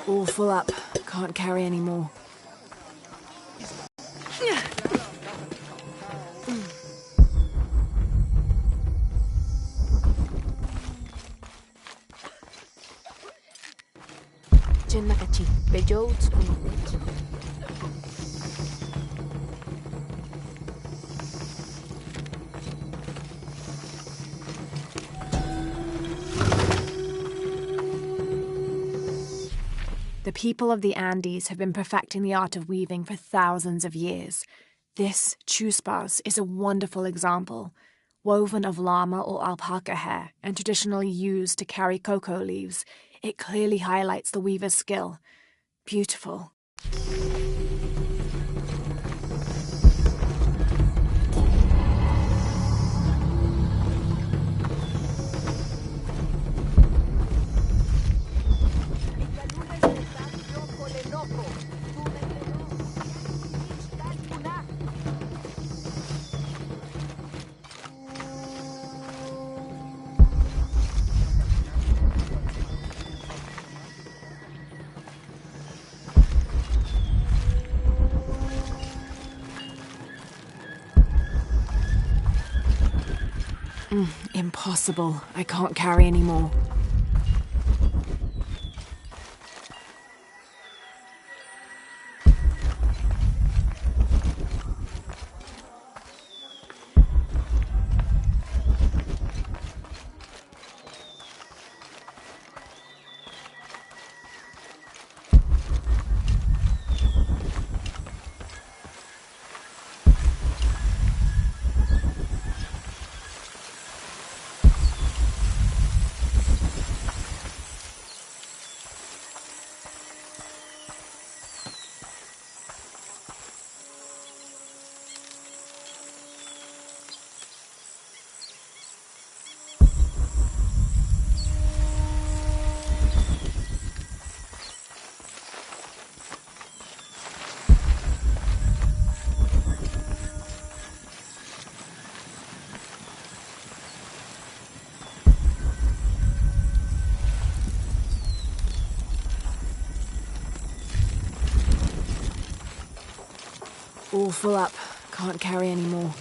All full up. Can't carry any more. The people of the Andes have been perfecting the art of weaving for thousands of years. This chuspas is a wonderful example. Woven of llama or alpaca hair and traditionally used to carry cocoa leaves, it clearly highlights the weaver's skill. Beautiful. Impossible. I can't carry any more. All full up. Can't carry any more.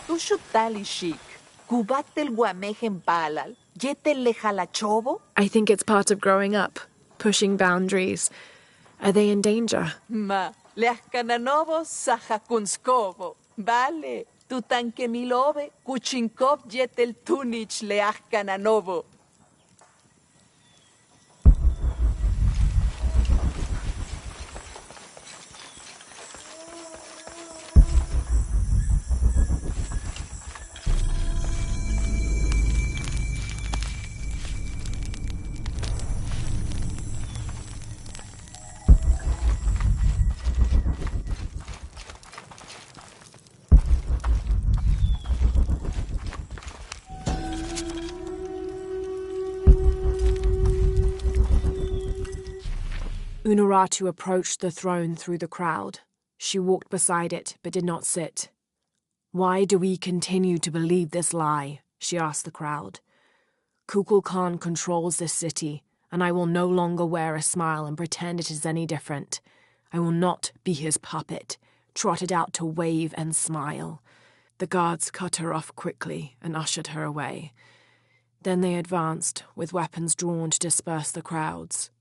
Tushutali Kubatel guamejen palal, yetel lejalachobo? I think it's part of growing up, pushing boundaries. Are they in danger? Ma, leascananobo sajakunskobo. Vale, tutanquemilobe, kuchinkov yetel tunich leascananobo. Unuratu approached the throne through the crowd. She walked beside it, but did not sit. "Why do we continue to believe this lie?" she asked the crowd. "Kukulkan controls this city, and I will no longer wear a smile and pretend it is any different. I will not be his puppet, trotted out to wave and smile." The guards cut her off quickly and ushered her away. Then they advanced, with weapons drawn to disperse the crowds.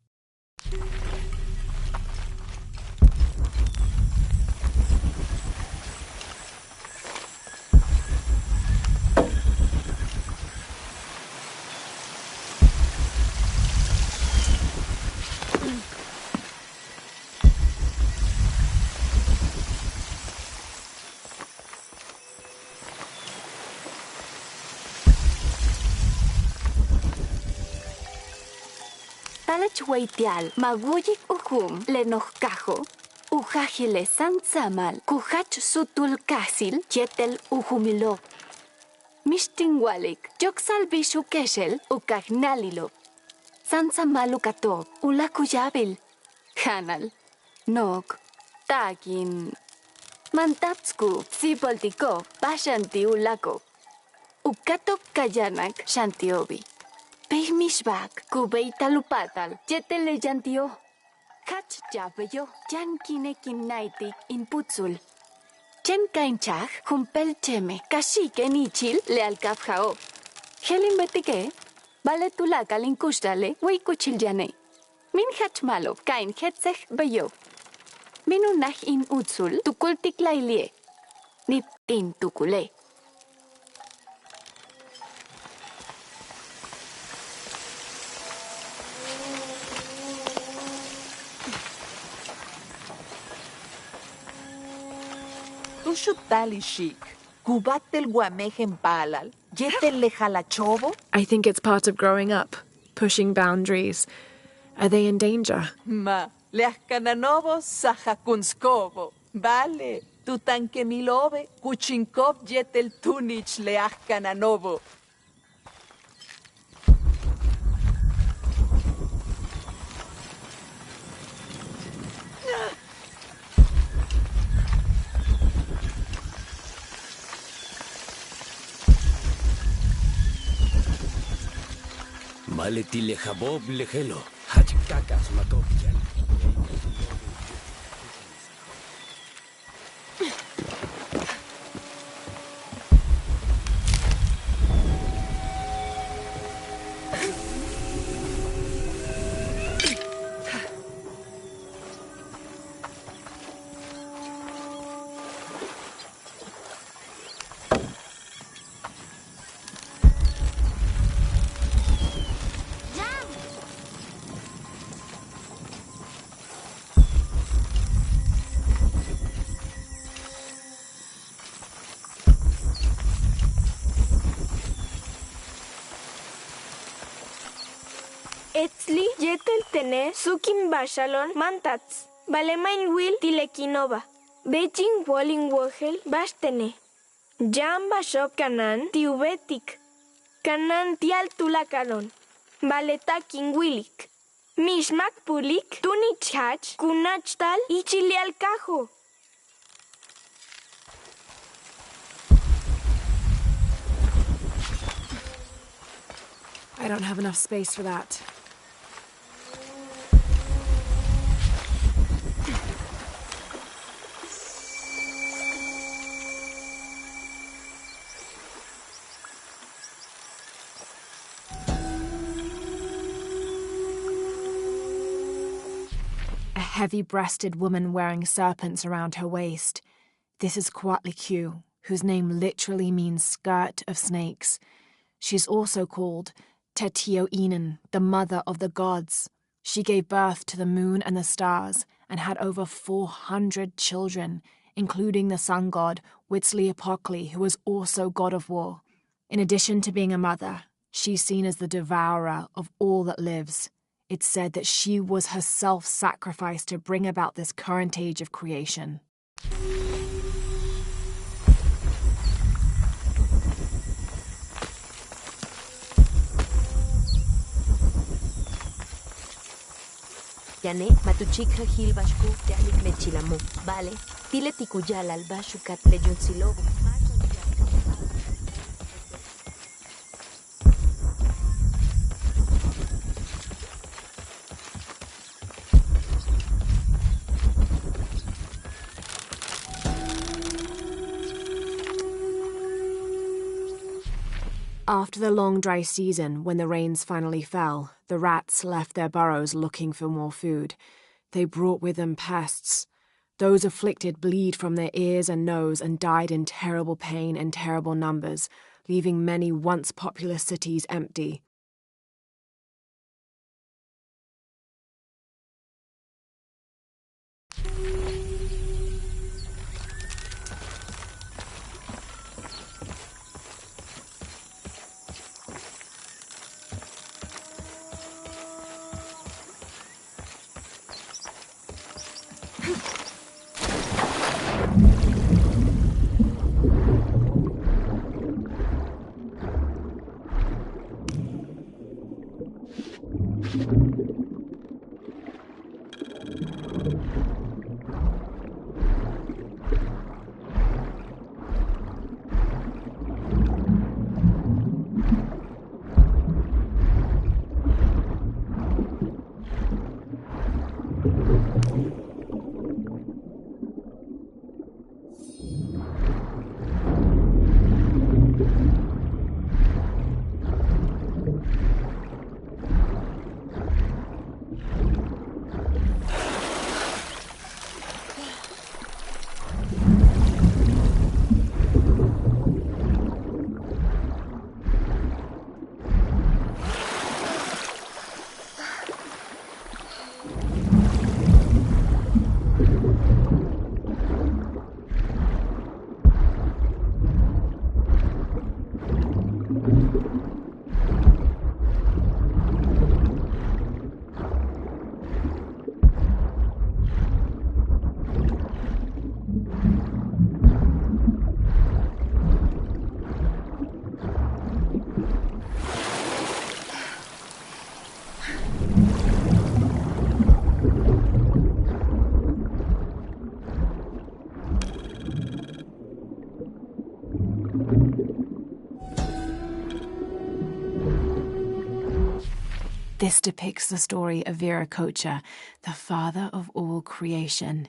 Talachwaitial, maguyik uhum, lenojkajo, ujajile sansamal, kujach sutul kasil, yetel uhumilo. Mishtinwalik, yoksal bishu keshel, ukagnalilo. Sansamalukato, ulakuyabil, hanal, nok, tagin. Mantatsku, sipoltiko, pashanti ulako. Ukatok kayanak shantiobi. Pehmishbak, kubeita lupatal, jetele jantio. Kach jabeyo, jan kinekin naitik in putzul. Chen kainchak, humpel cheme, kashik en ichil le alkafjao. Helin betike, vale tulakal in kushtale, wikuchil jane. Min hachmalo, kain hetzech beyo. Minunach in utzul, tukultik lailie. Niptin tukule. Talishik, kubatel guamejen palal, yetel lejalachobo. I think it's part of growing up, pushing boundaries. Are they in danger? Ma, leaskananobo sajakunskobo. Vale, tutanquemilobe, kuchinkov yetel tunich leaskananobo. Maleti lejabob lejelo, hachikakas matop yan. Etzli yetel tene sukin bashalon mantats. Balemain will tilekinova. Beijing walling wogel bastene. Jam bashop kanan tiubetik. Kanan tial tulakaron. Baletakin willik. Mishmak pulik tunich hach kunachtal ichilial kajo. I don't have enough space for that. A heavy-breasted woman wearing serpents around her waist. This is Kuatlikyu, whose name literally means skirt of snakes. She's also called Tetioinen, the mother of the gods. She gave birth to the moon and the stars and had over 400 children, including the sun god Huitzilopochtli, who was also god of war. In addition to being a mother, she's seen as the devourer of all that lives. It's said that she was herself sacrificed to bring about this current age of creation. Yane, matuchikha hil bashku, tealik mechilamu. Vale, tile tikuyal al bashukat leyunsilobo. After the long dry season, when the rains finally fell, the rats left their burrows looking for more food. They brought with them pests. Those afflicted bleed from their ears and nose and died in terrible pain and terrible numbers, leaving many once populous cities empty. This depicts the story of Viracocha, the father of all creation.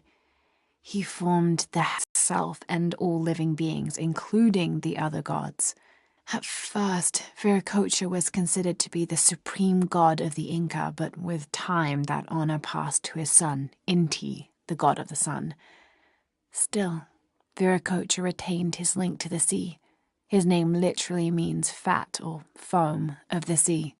He formed the self and all living beings, including the other gods. At first, Viracocha was considered to be the supreme god of the Inca, but with time that honor passed to his son, Inti, the god of the sun. Still, Viracocha retained his link to the sea. His name literally means fat or foam of the sea.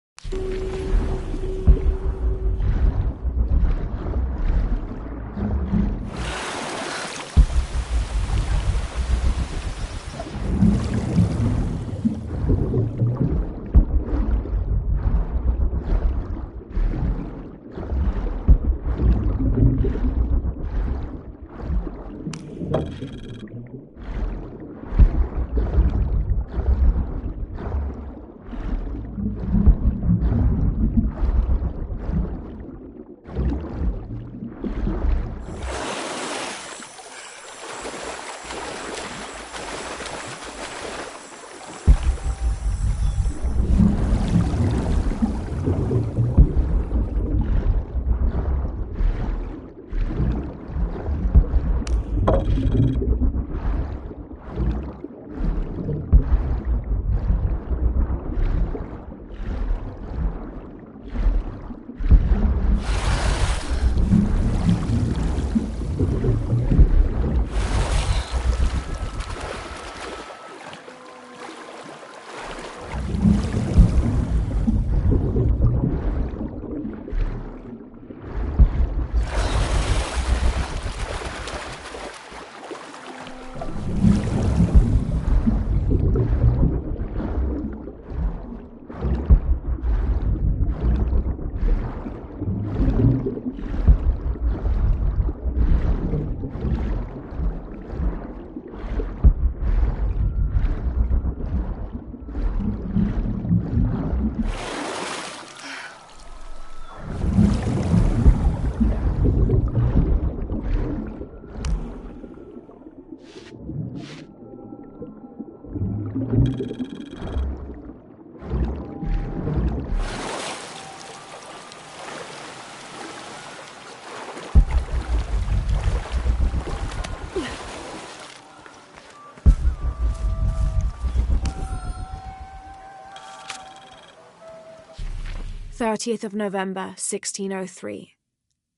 November 1603.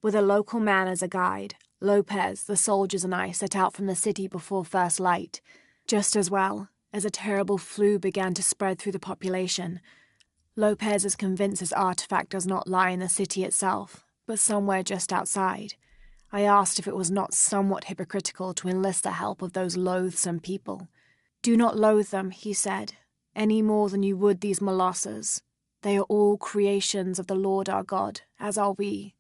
With a local man as a guide, Lopez, the soldiers, and I set out from the city before first light. Just as well, as a terrible flu began to spread through the population. Lopez is convinced his artifact does not lie in the city itself, but somewhere just outside. I asked if it was not somewhat hypocritical to enlist the help of those loathsome people. "Do not loathe them," he said, "any more than you would these molosses. They are all creations of the Lord our God, as are we."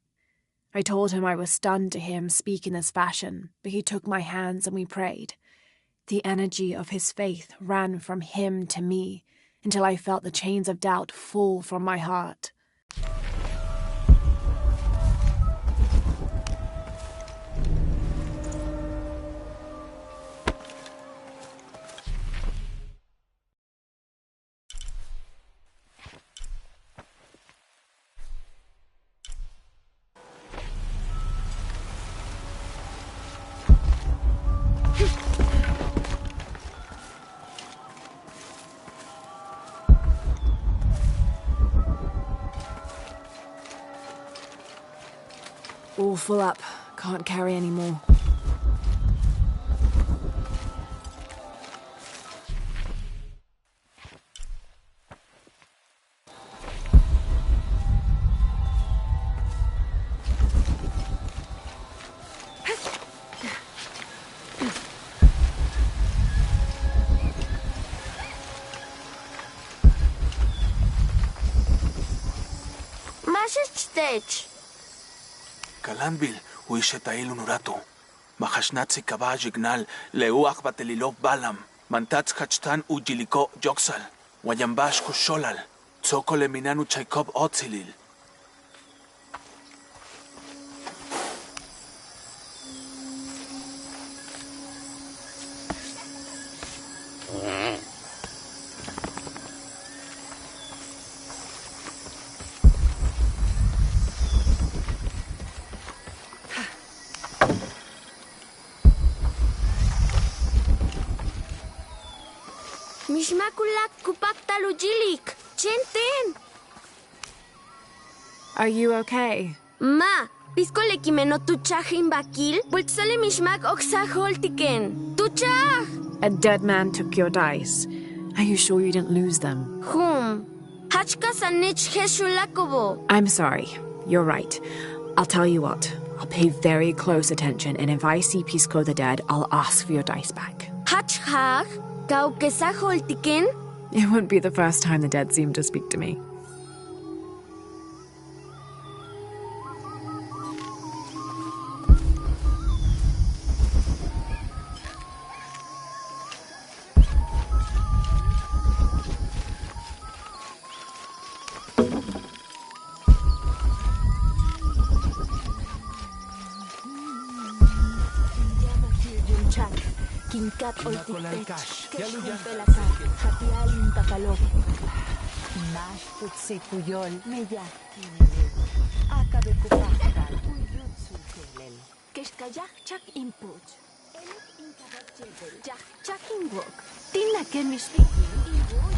I told him I was stunned to hear him speak in this fashion, but he took my hands and we prayed. The energy of his faith ran from him to me, until I felt the chains of doubt fall from my heart. All full up. Can't carry any more. Mashtech. Kalanbil, Uishetail Unurato. Mahashnatsi Kabaj Ignal, Leuach Batelilov Balam, Mantats Hachtan Ujiliko Joksal, Wayambash Kusholal, Tsokole Minanu Chaikob Otzilil. Mishmakulak kupaktalujilik. Chenten. Are you okay? Ma, piskole kimeno tuchajin bakil, pultsale mishmak oksajoltiken. Tuchaj! A dead man took your dice. Are you sure you didn't lose them? Hachkasanich Jeshulakobo. I'm sorry. You're right. I'll tell you what. I'll pay very close attention, and if I see Pisco the dead, I'll ask for your dice back. Hachhag, kaukesajoltiken. It wouldn't be the first time the dead seemed to speak to me. Kinkat oltipech, keshkumpelakar, hatial intakalov. Mash putsituyol, meyak kinele. Akabe kupaktal, uyutsu kelel. Keshkayak chak inpuch. Elek inkabak jebel, chak inwok. Tina kemishpiki, inwoy.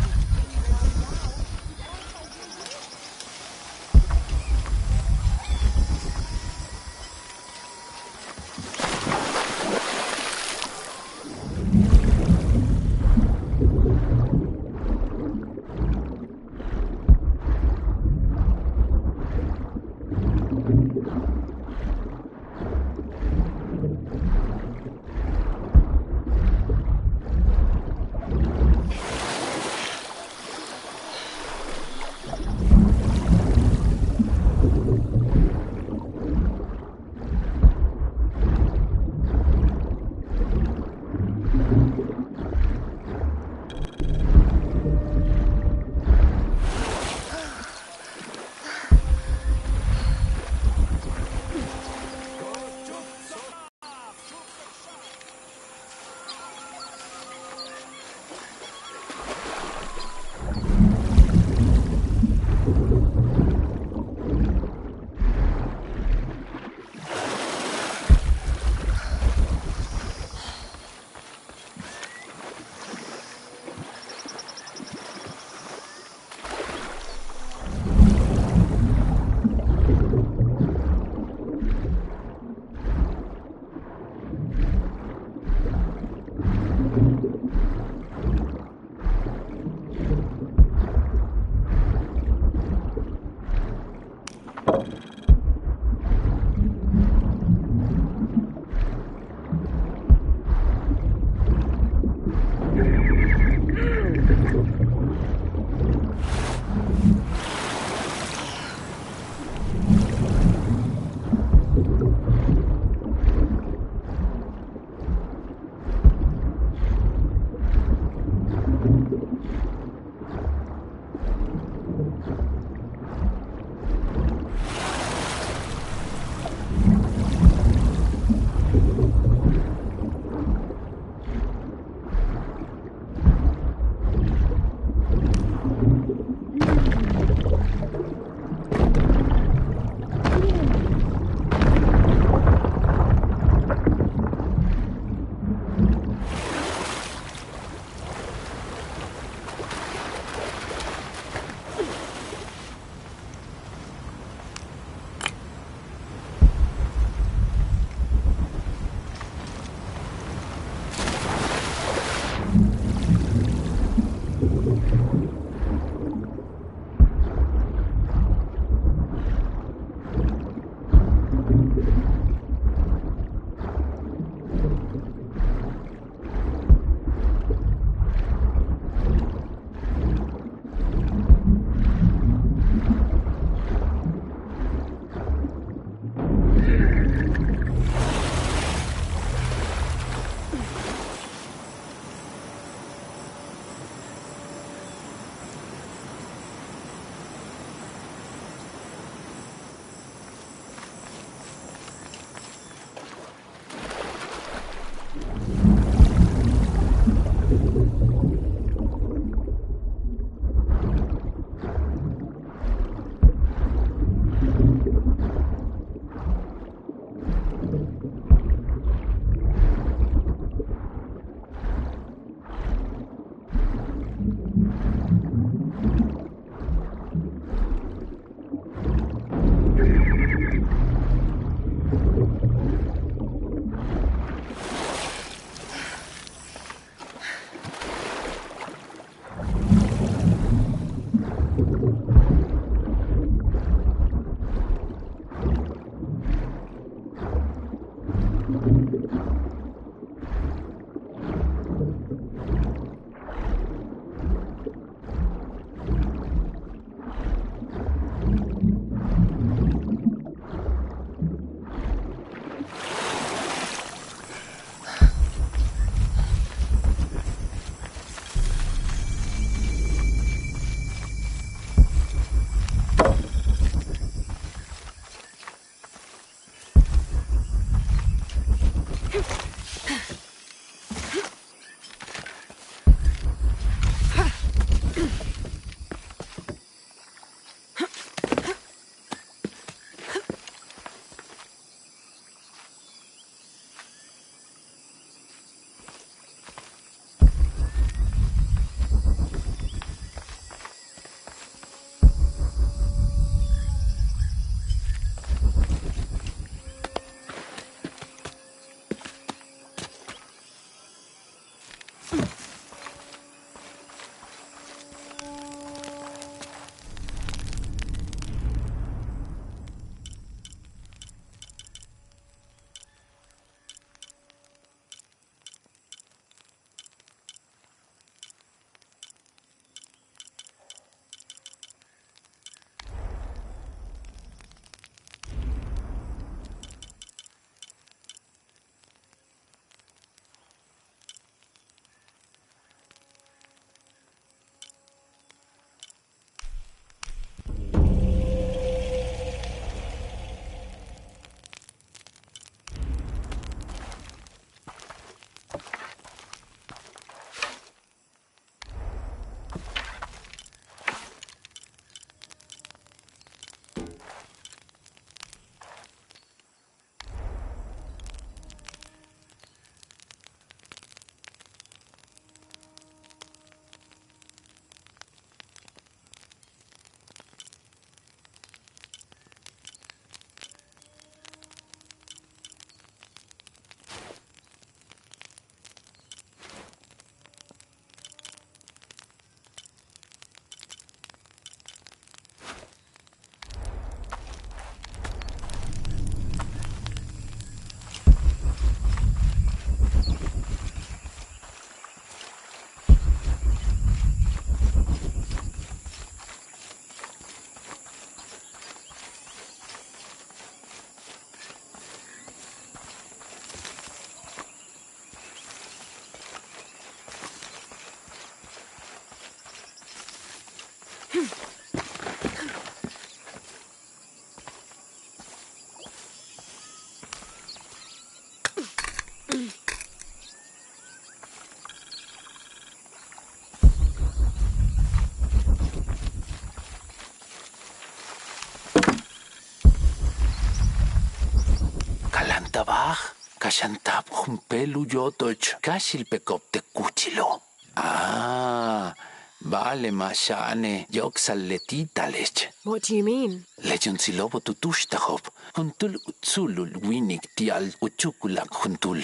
tabaj, kashantab jumpelu yotoch, kashil pekop te kuchilo. Ah, vale, mashane, yoksal letitales. What do you mean? Legion silobo tutushtahop, juntul utsulul winik tial uchukulak juntul.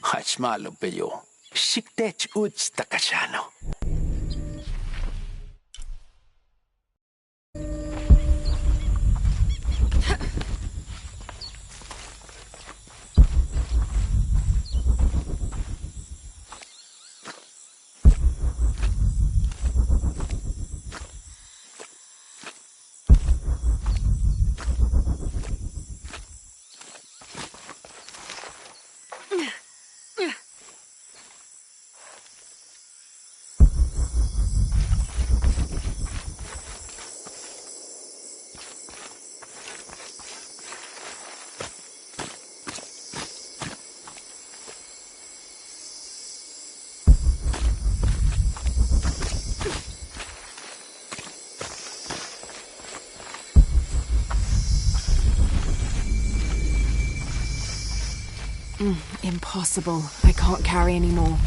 Hachmalo peyo. Shiktech uch takashano. Impossible. I can't carry anymore.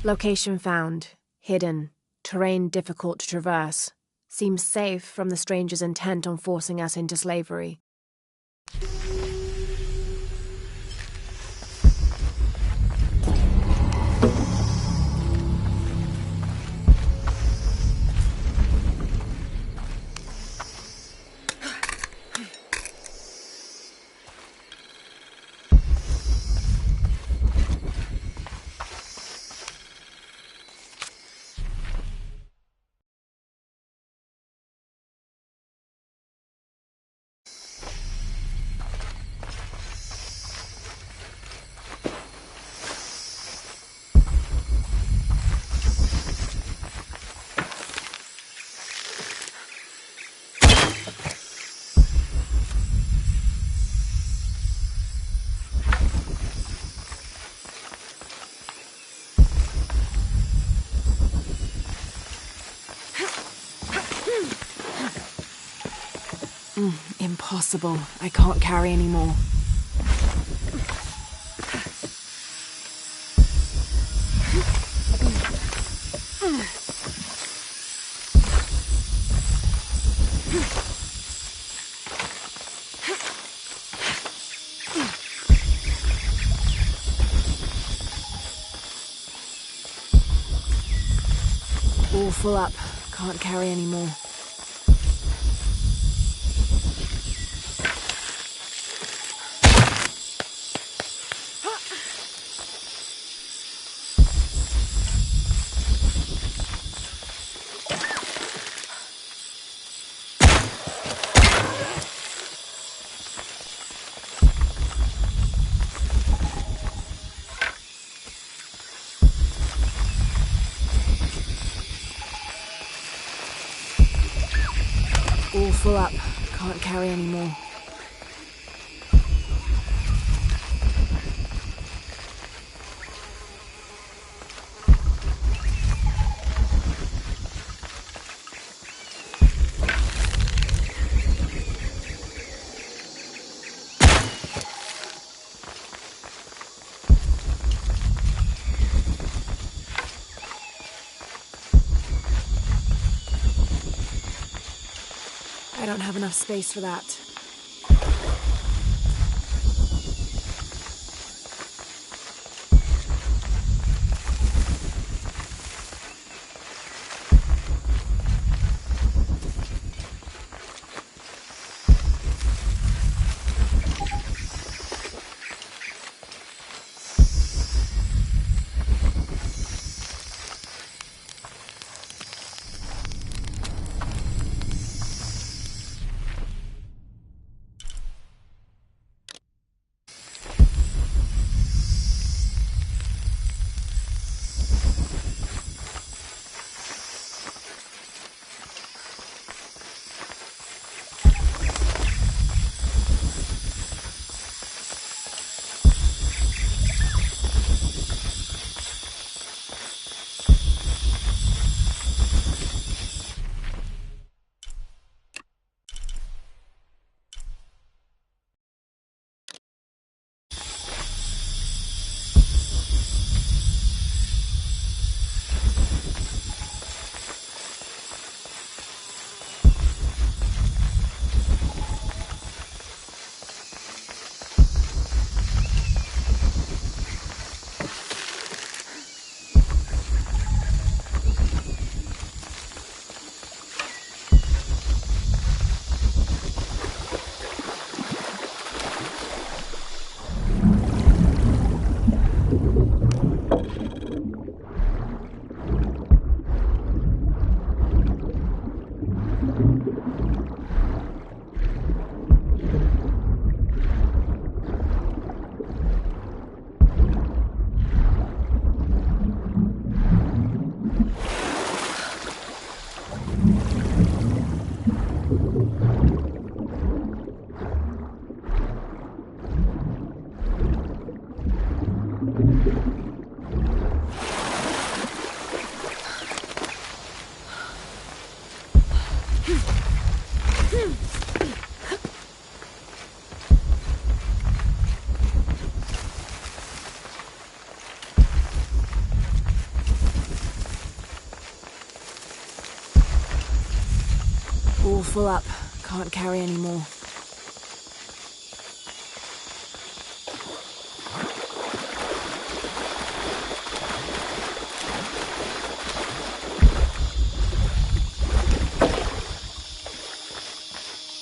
Location found. Hidden. Terrain difficult to traverse. Seems safe from the stranger's intent on forcing us into slavery. Impossible. I can't carry anymore. All full up. Can't carry anymore. All full up. Can't carry anymore. I don't have enough space for that. All full up. Can't carry any more.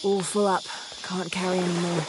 All full up. Can't carry any more.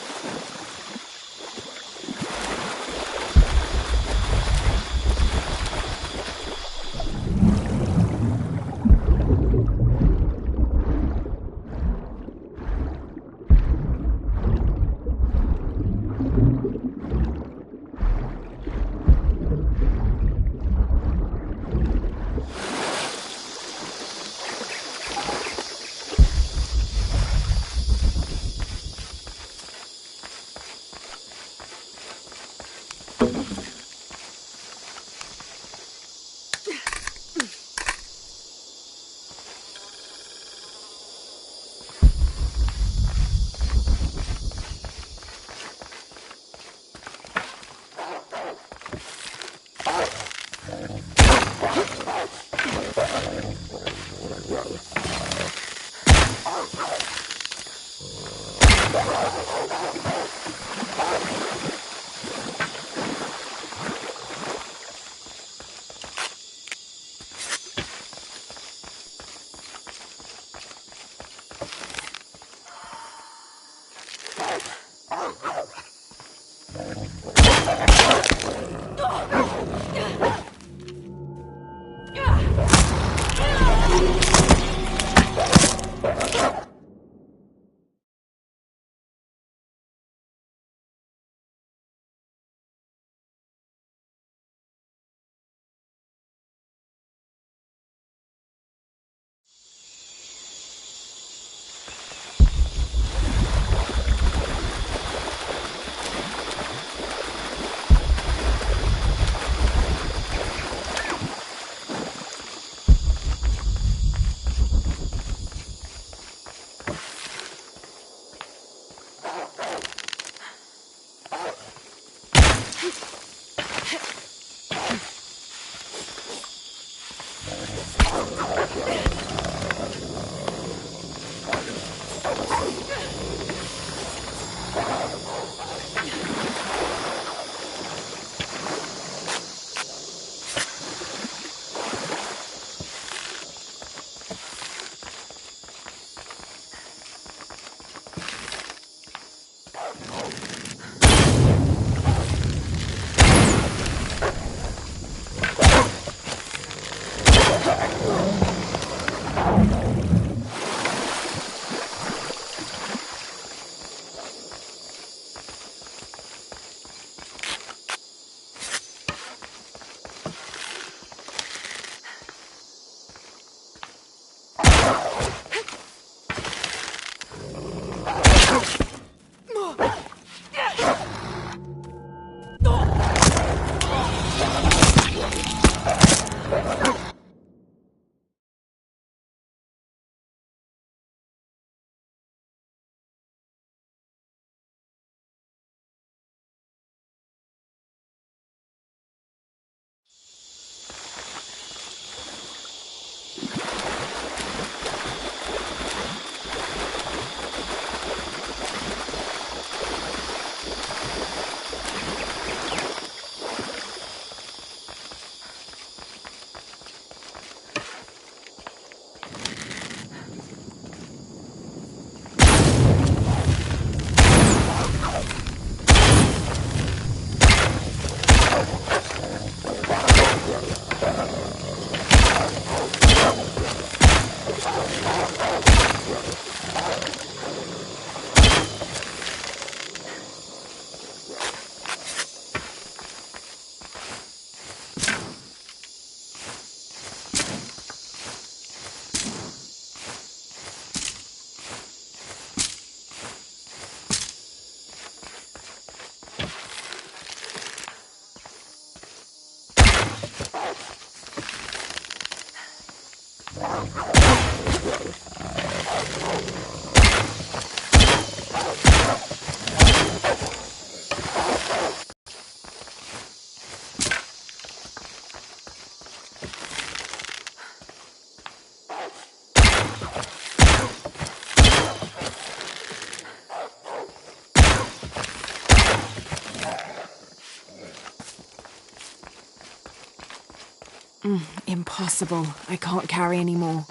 Impossible. I can't carry any more.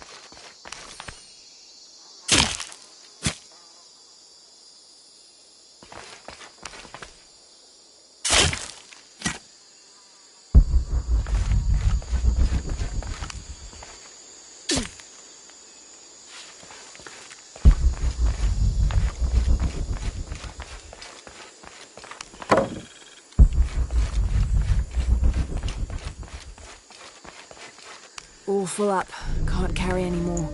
All full up. Can't carry any more.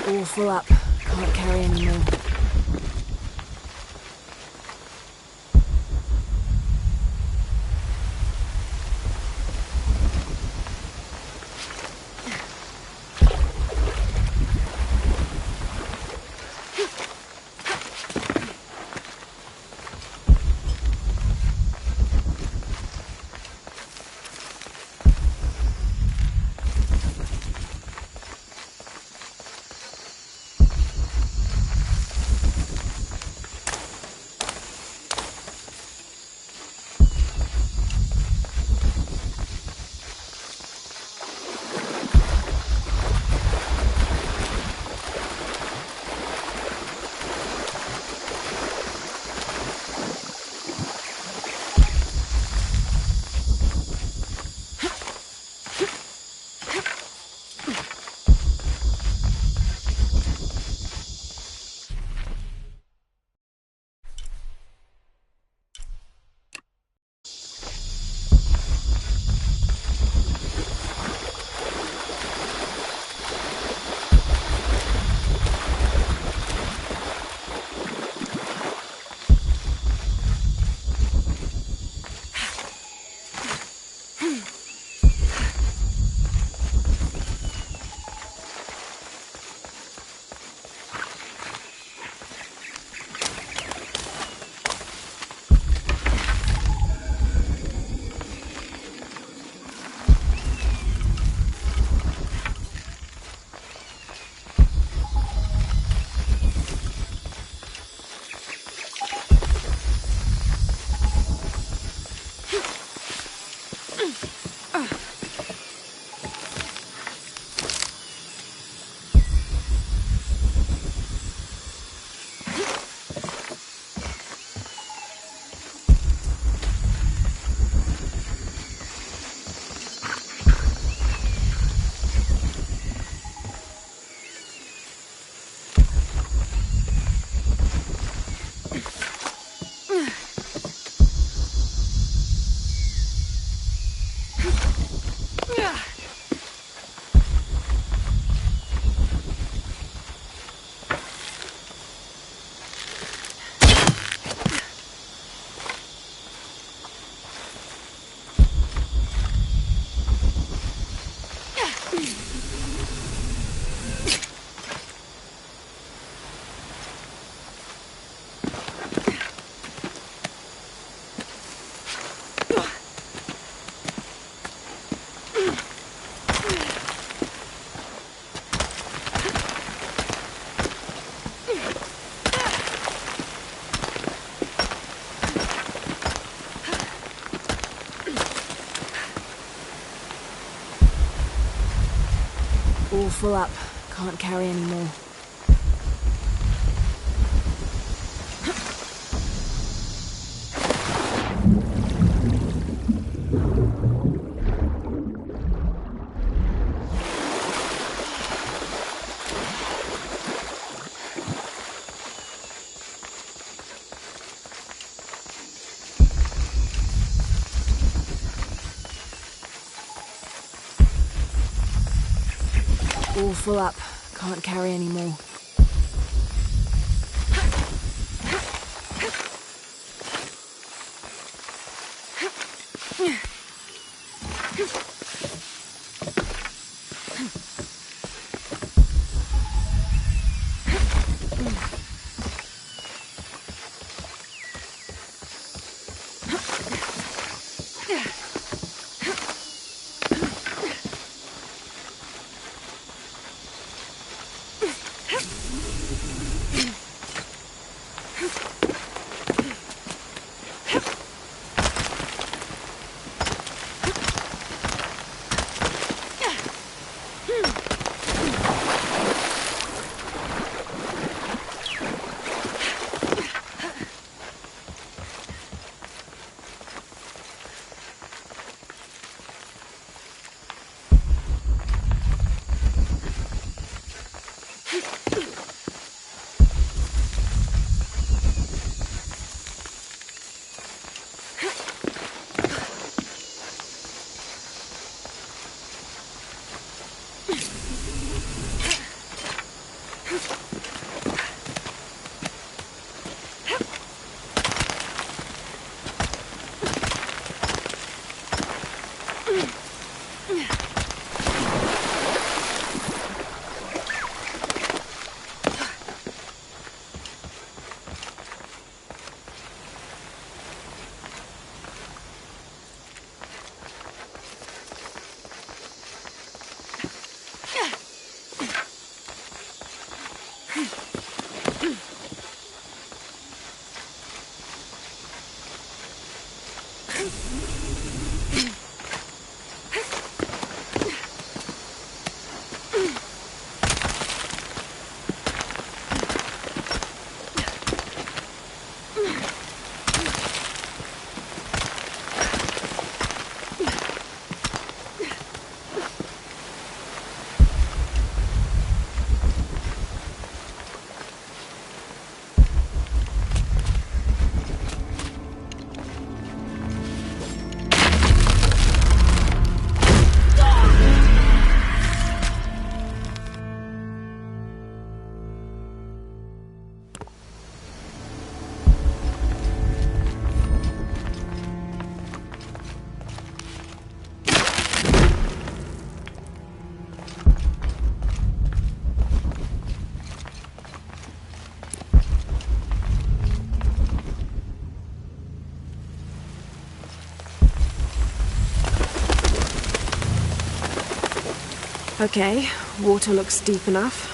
All full up. Can't carry any more. All full up. Can't carry any more. All full up. Can't carry any more. Okay, water looks deep enough.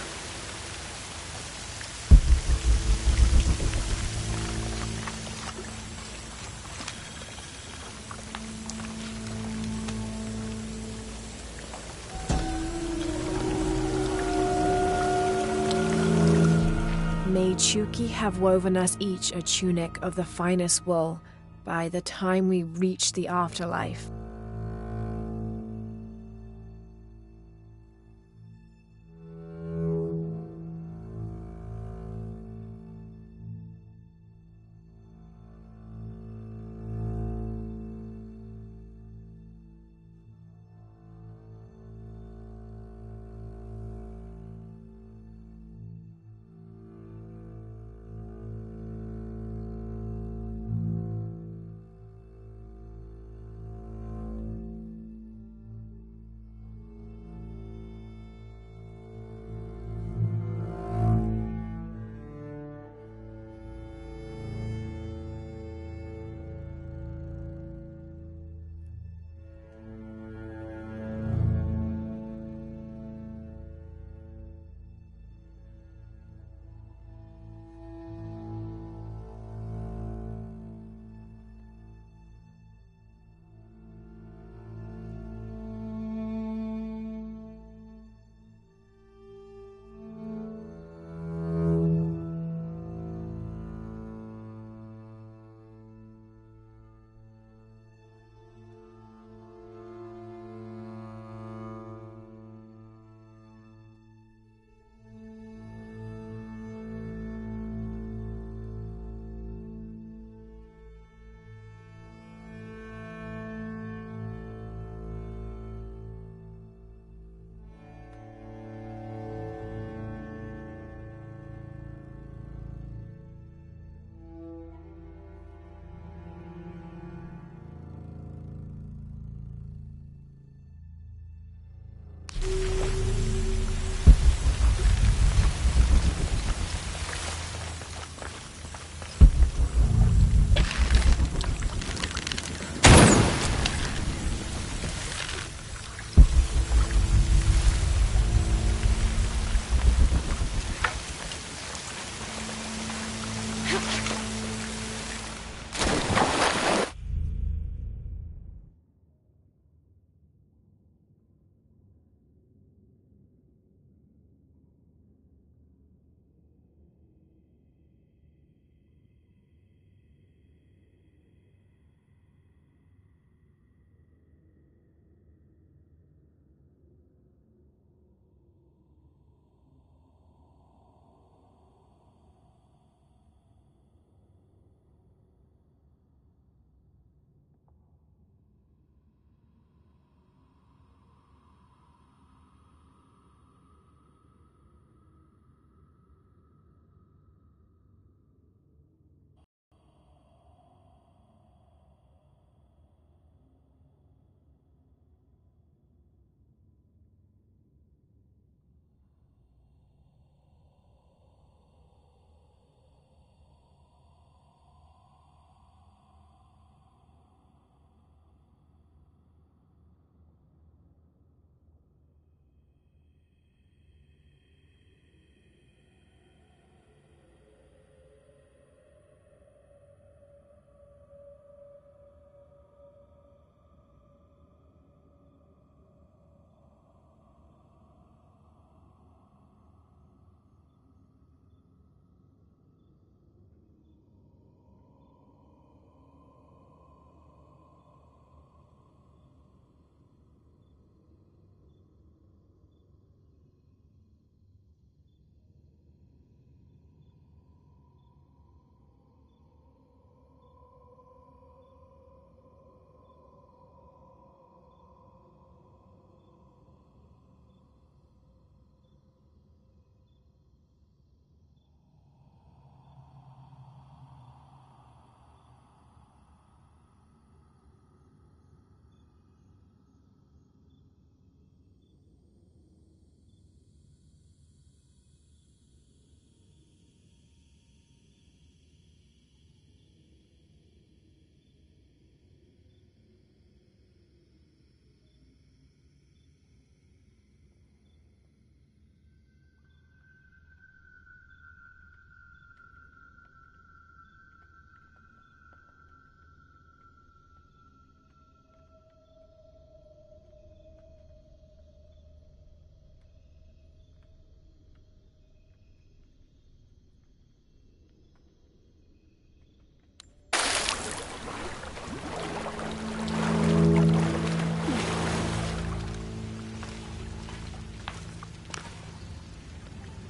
May Chuki have woven us each a tunic of the finest wool by the time we reach the afterlife.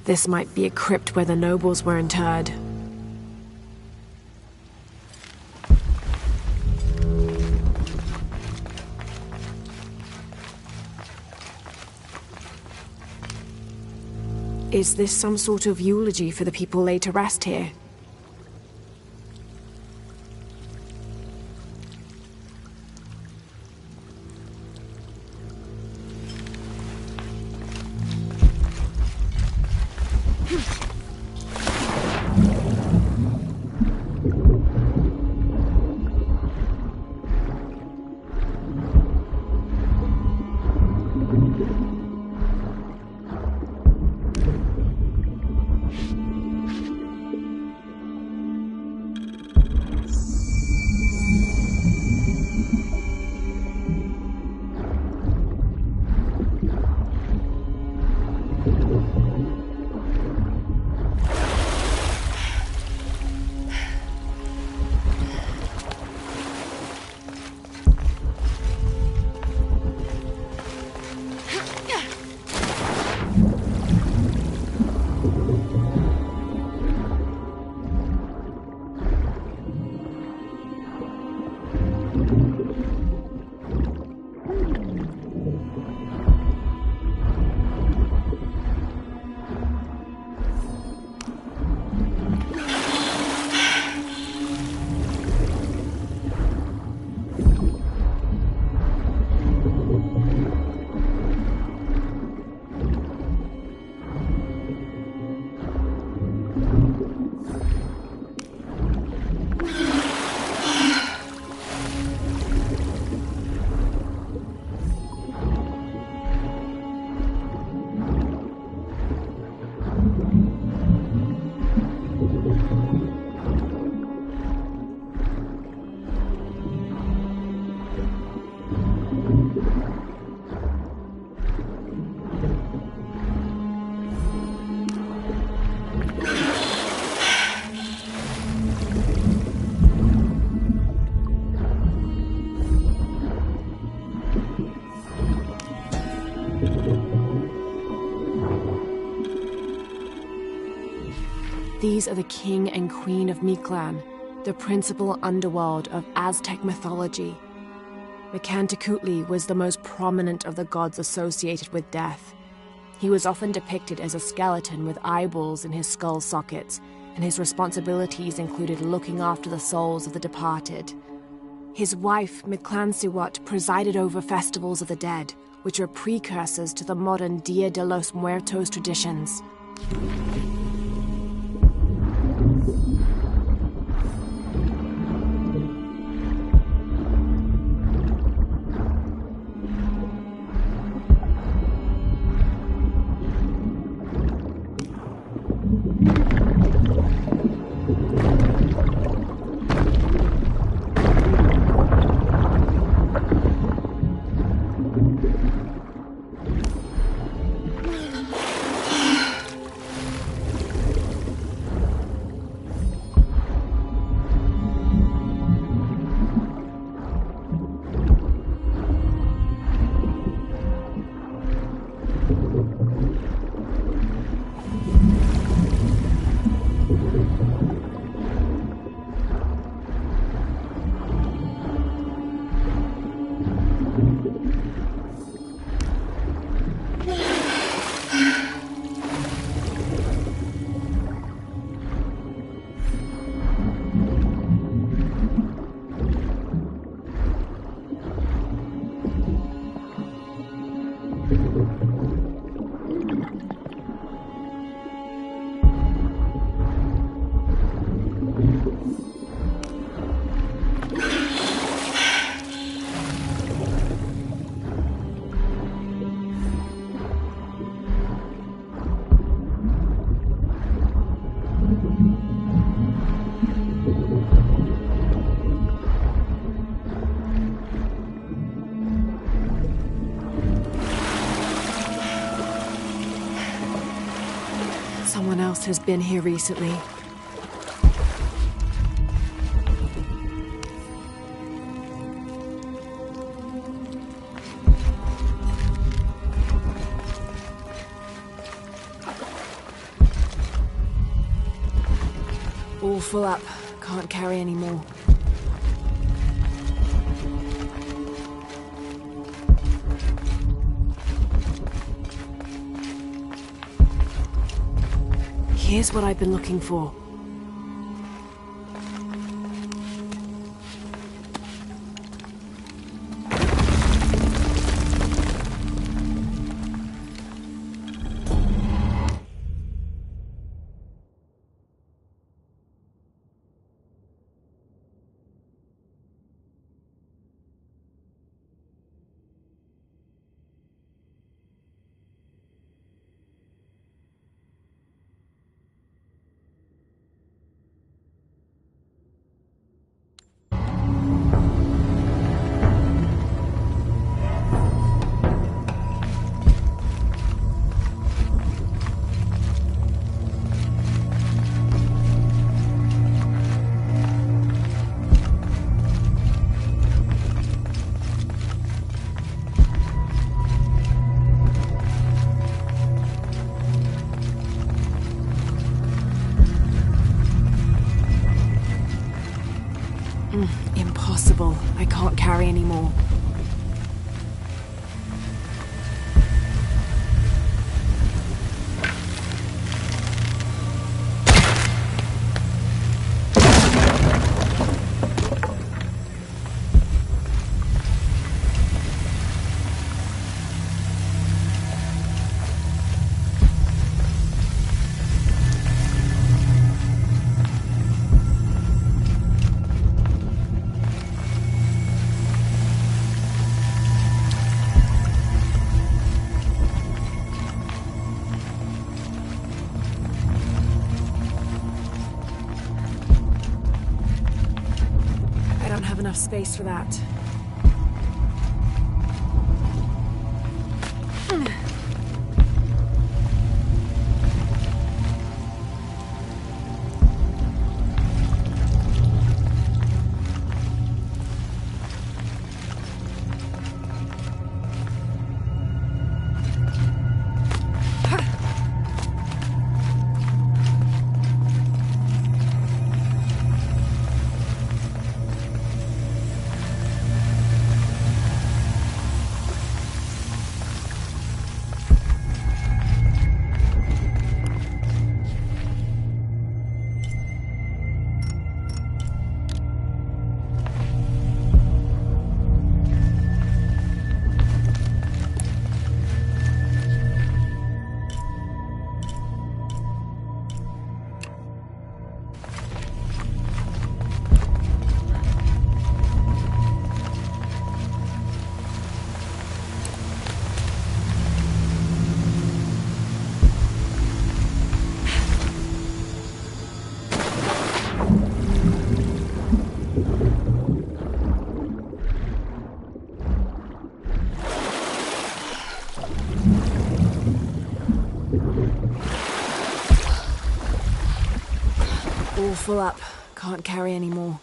This might be a crypt where the nobles were interred. Is this some sort of eulogy for the people laid to rest here? These are the king and queen of Mictlan, the principal underworld of Aztec mythology. Micantecutli was the most prominent of the gods associated with death. He was often depicted as a skeleton with eyeballs in his skull sockets, and his responsibilities included looking after the souls of the departed. His wife, Mictlansihuat, presided over festivals of the dead, which are precursors to the modern Dia de los Muertos traditions. Someone else has been here recently. full up. Can't carry any more. Here's what I've been looking for. Impossible. I can't carry any more. Enough space for that. All full up. Can't carry any more.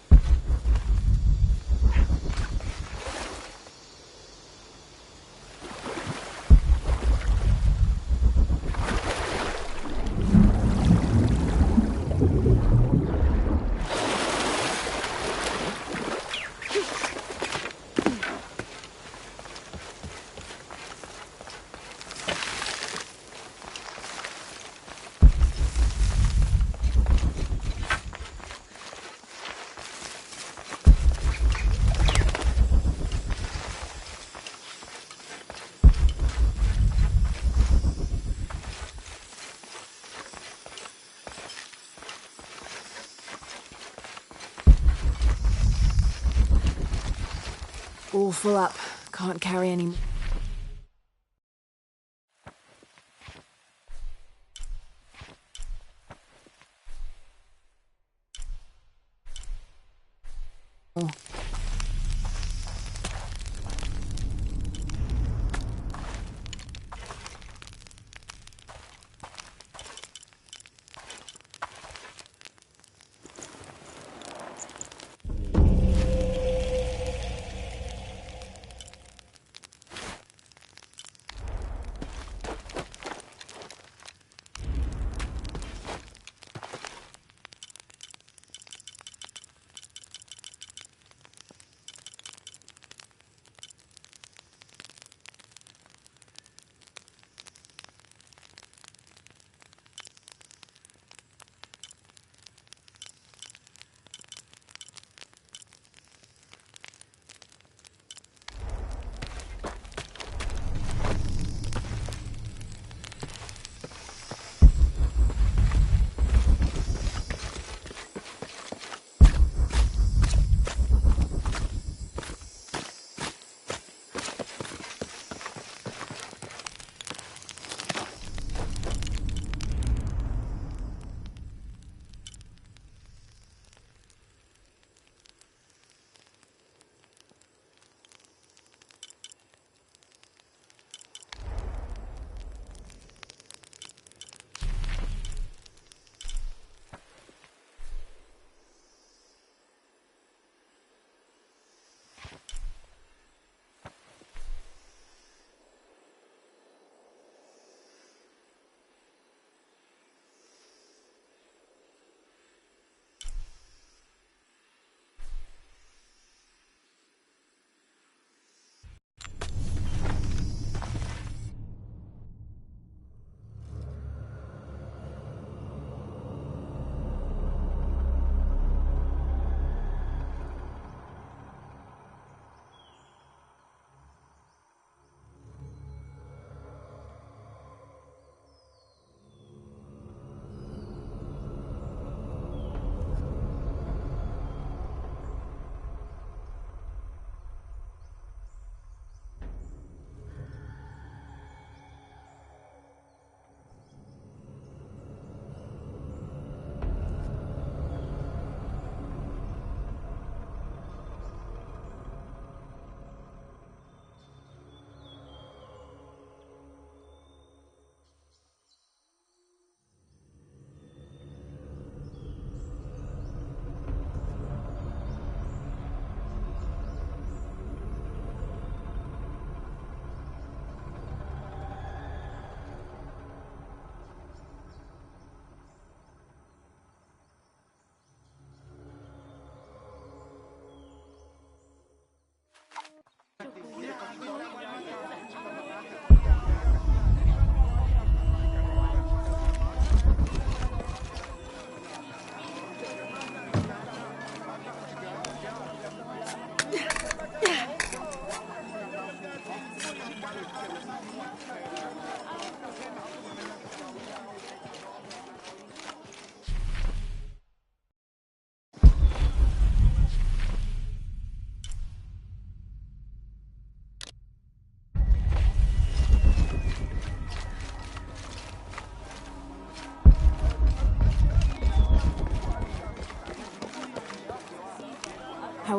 All full up. Can't carry any more.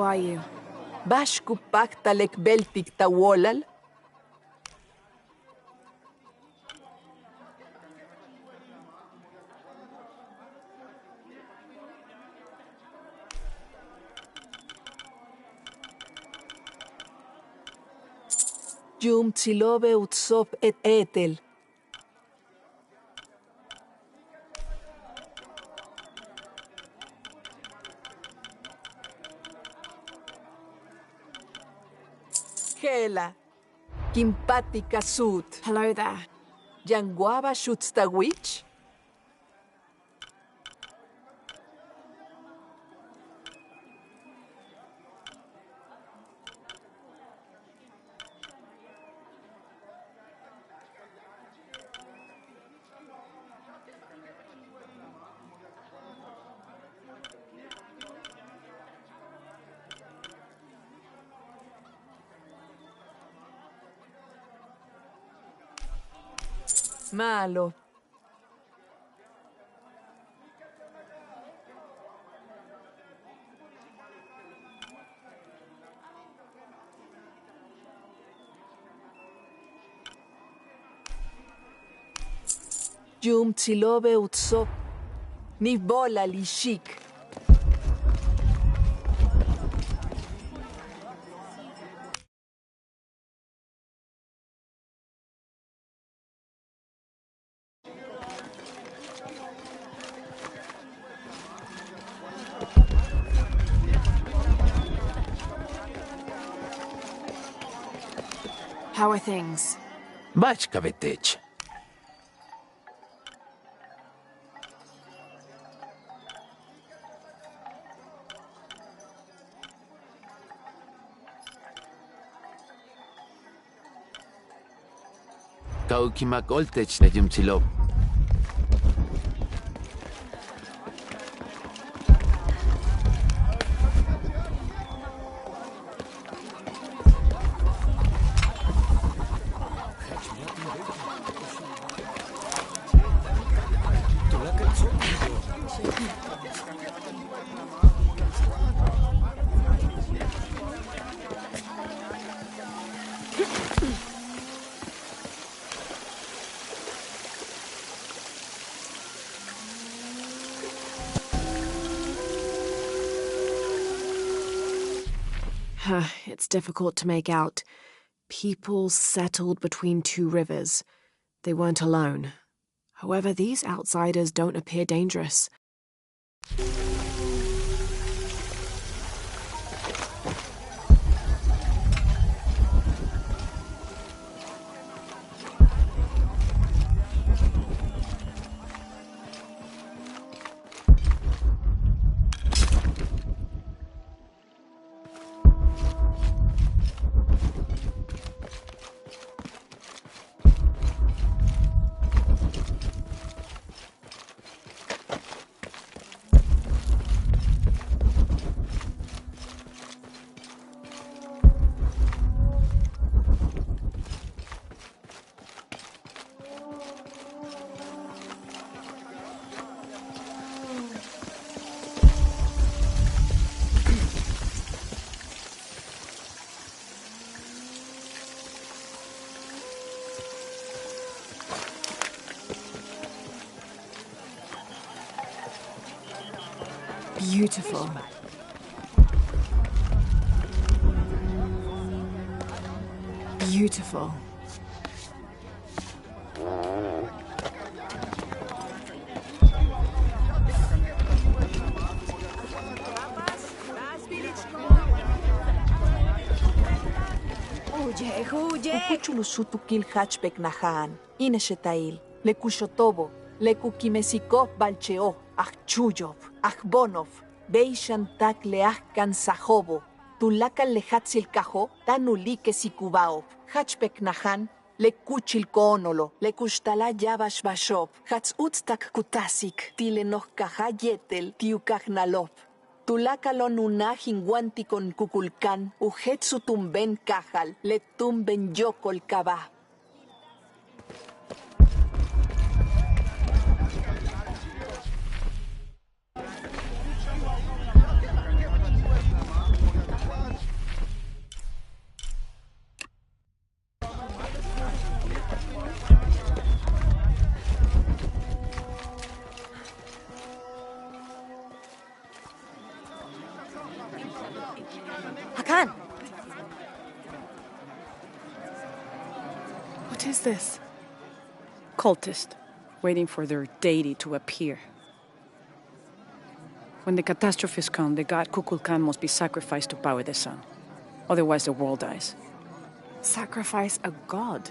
How are you? Bashkupak talek beltik tawolal. Yum tsilobe utsop et etel. Hela. Kimpatika sut. Hello there. Yanguaba shutstawich. Malo. Yum tsilobe utsop. Ni bola lishik. How are things? Bachkavetech. Kaukimak oltech na yumtsilop. It's difficult to make out. People settled between two rivers. They weren't alone. However, these outsiders don't appear dangerous. Beautiful. Beautiful. Ukuchulusutukil hachpek nahan. Ineshetail. Lekushotobo. Lekukimesiko balcheo. Achuyov. Achbonov. Beishantak leachkan sahobo. Tulakal lehatzil kajo. Tanulike sikubaov. Hachpek nahan. Lekuchil koonolo. Lekustala yabash bashop. Hatz utstak kutasik. Tilenoch kahayetel. Tiukachnalop. Tulakalon unajin guanticon kukulkan, ujetsu tumben cajal, le tumben yokol kaba. What is this? Cultist, waiting for their deity to appear. When the catastrophes come, the god Kukulkan must be sacrificed to power the sun. Otherwise, the world dies. Sacrifice a god?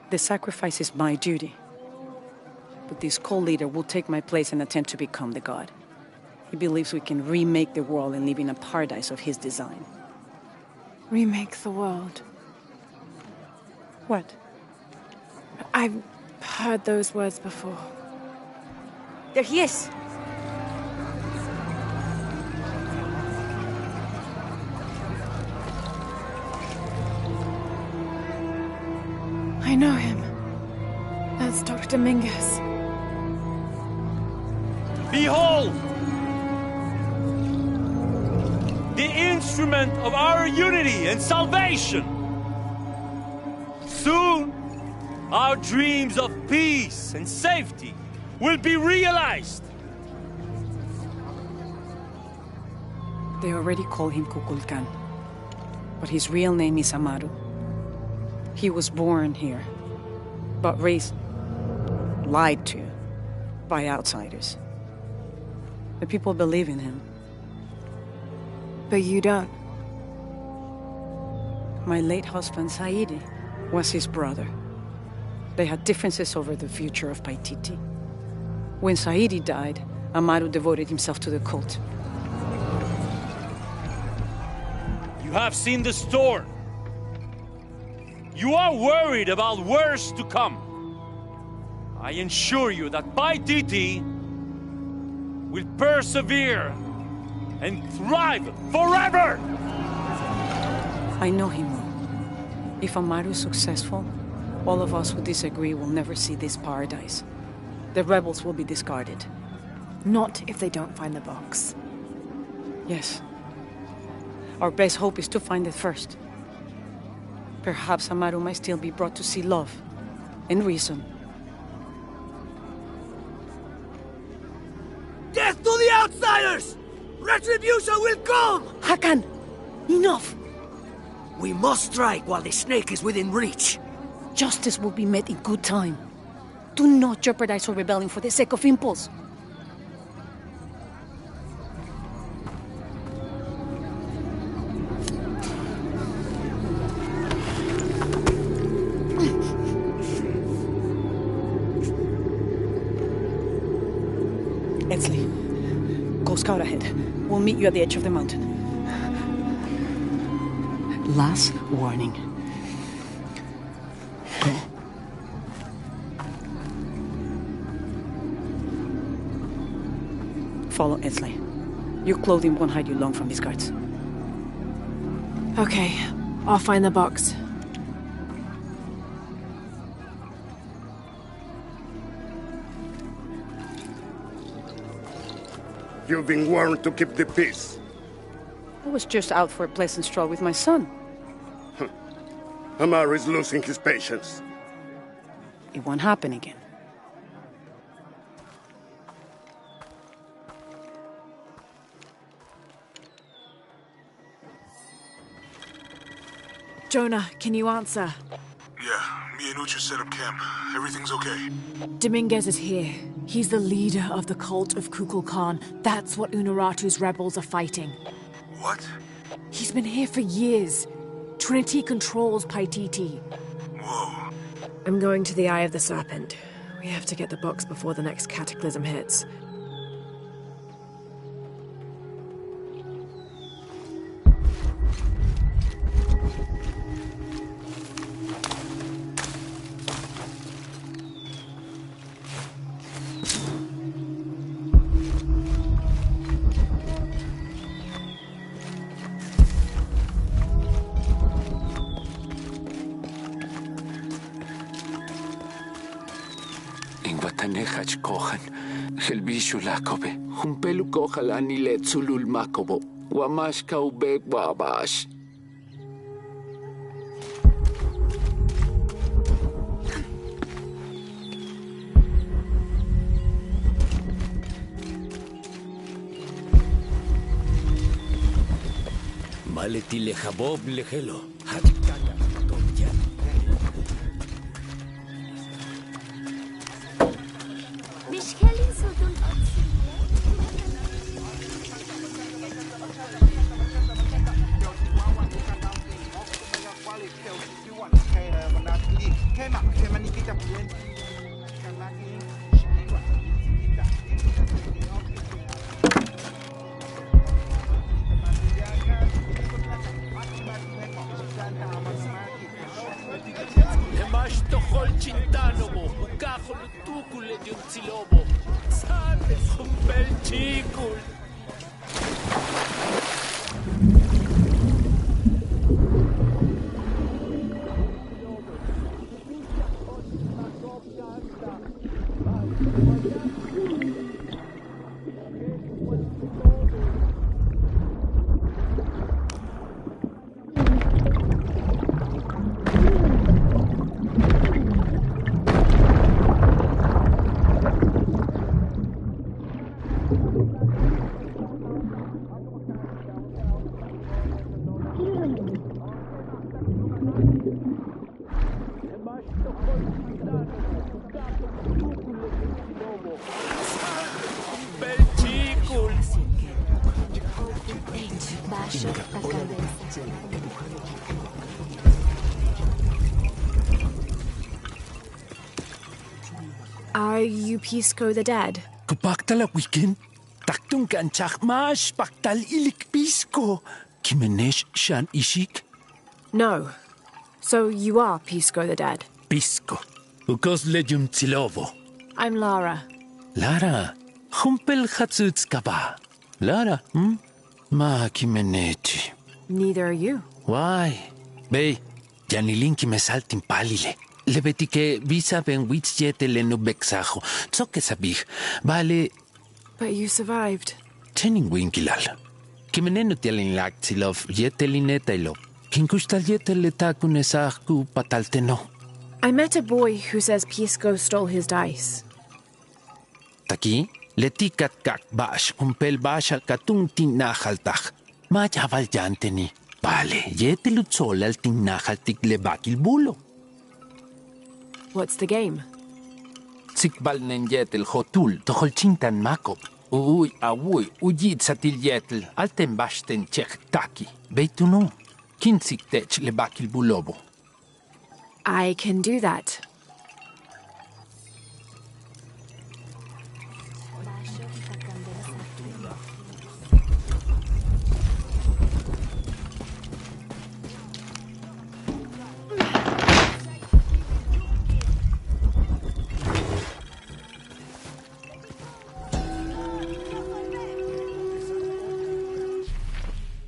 The sacrifice is my duty. But this cult leader will take my place and attempt to become the god. He believes we can remake the world and live in a paradise of his design. Remake the world. What? I've heard those words before. There he is. I know him. That's Dr. Dominguez. Behold! The instrument of our unity and salvation! Soon, our dreams of peace and safety will be realized! They already call him Kukulkan, but his real name is Amaru. He was born here, but raised, lied to, by outsiders. The people believe in him. But you don't. My late husband, Saidi, was his brother. They had differences over the future of Paititi. When Saidi died, Amaru devoted himself to the cult. You have seen the storm. You are worried about worse to come. I assure you that Paititi will persevere and thrive forever! I know him well. If Amaru is successful, all of us who disagree will never see this paradise. The rebels will be discarded. Not if they don't find the box. Yes. Our best hope is to find it first. Perhaps Amaru might still be brought to see love and reason. Death to the outsiders! Retribution will come! Hakan! Enough! We must strike while the snake is within reach. Justice will be met in good time. Do not jeopardize our rebellion for the sake of impulse. Edsley, go scout ahead. We'll meet you at the edge of the mountain. Last warning. Go. Follow Edsley. Your clothing won't hide you long from his guards. Okay, I'll find the box. You've been warned to keep the peace. I was just out for a pleasant stroll with my son. Amaru is losing his patience. It won't happen again. Jonah, can you answer? Yeah, me and Ucha set up camp. Everything's okay. Dominguez is here. He's the leader of the cult of Kukulkan. That's what Unuratu's rebels are fighting. What? He's been here for years. Trinity controls Paititi. Whoa. I'm going to the Eye of the Serpent. We have to get the box before the next cataclysm hits. Ingwatanehach kohan, helbishu lakobe, humpelu kohalani letzulul makobo, wamash kaube wabash. Maletile jabob lejelo, hachikaka, topya. Emash tochol chintanobo, ukajo lutukule de un zilobo. Sabes un bel chicul. Are you Pisco the Dead? Kupaktal a weekend? Taktung kan chakmash paktal ilik pisco. Kimenesh shan ishik? No. So you are Pisco the Dead? Pisco. Ukos lejum tsilovo. I'm Lara. Lara, humpel hatsuts kaba. Lara, Ma kimenechi. Neither are you. Why? Bey, janilin ki me saltin palile. Lebeti que visa ben wits yetele no bexajo. Tsoke sabih. Vale. But you survived. Tening winkilal. Kimeneno tialin laktilov yetelinetailo. Kinkustal yeteletakunesahku patalteno. I met a boy who says Pisco stole his dice. Taki, letikat kak bash, umpel bash al katung tinahaltach. Majaval yanteni. Vale, yetelutzol al tinahaltik lebakil bulo. What's the game? Tsikbal nen yetel hotul, toholchintan makop. Uy, awuy, uyid satil yetel, alten bashten chek taki. Beituno, kinsik tech lebakil bulobo. I can do that.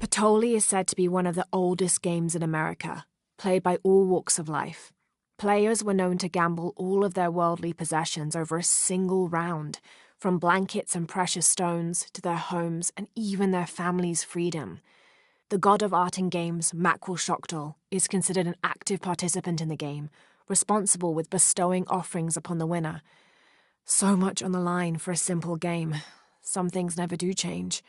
Patoli is said to be one of the oldest games in America, played by all walks of life. Players were known to gamble all of their worldly possessions over a single round, from blankets and precious stones to their homes and even their family's freedom. The god of art and games, myWalktrought, is considered an active participant in the game, responsible with bestowing offerings upon the winner. So much on the line for a simple game. Some things never do change.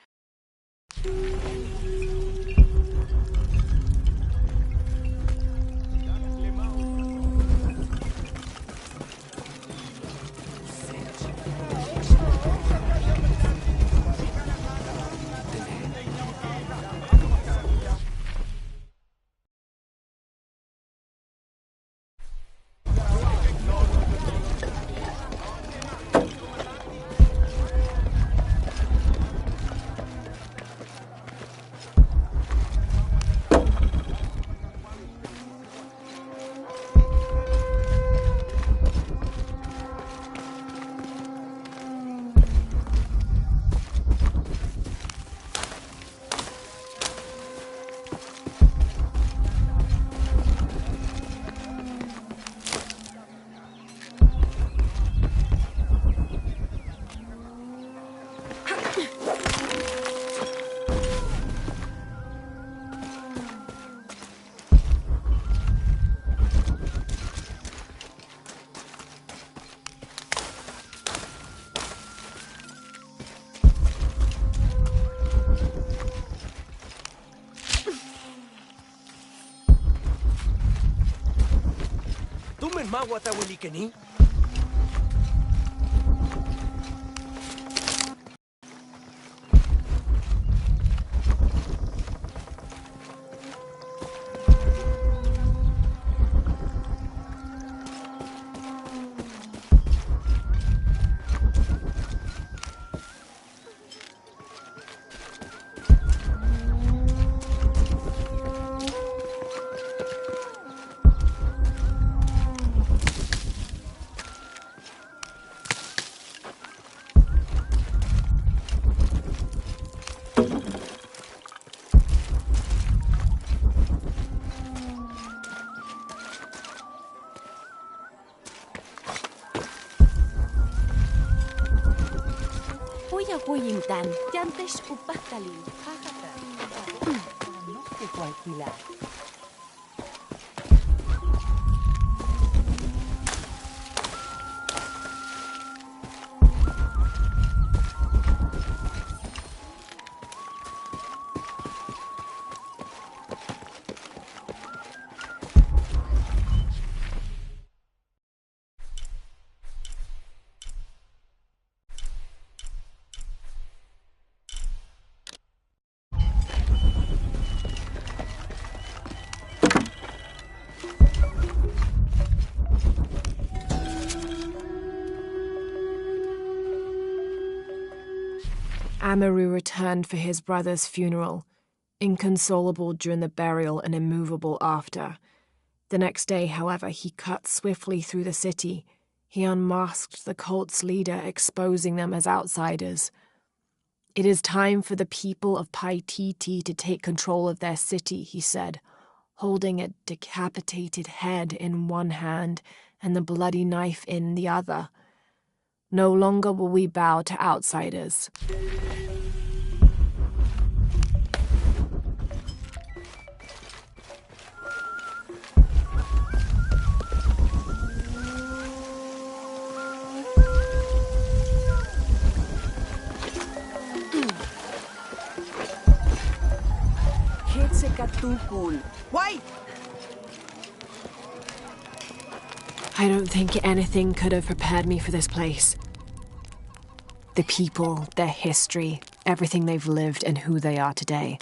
Mawata wilikeni? Huyintan, Yantesh Upaktalin, Hajata, no te cualquiera. Amaru returned for his brother's funeral, inconsolable during the burial and immovable after. The next day, however, he cut swiftly through the city. He unmasked the cult's leader, exposing them as outsiders. "It is time for the people of Paititi to take control of their city," he said, holding a decapitated head in one hand and the bloody knife in the other. "No longer will we bow to outsiders." Why? I don't think anything could have prepared me for this place. The people, their history, everything they've lived and who they are today.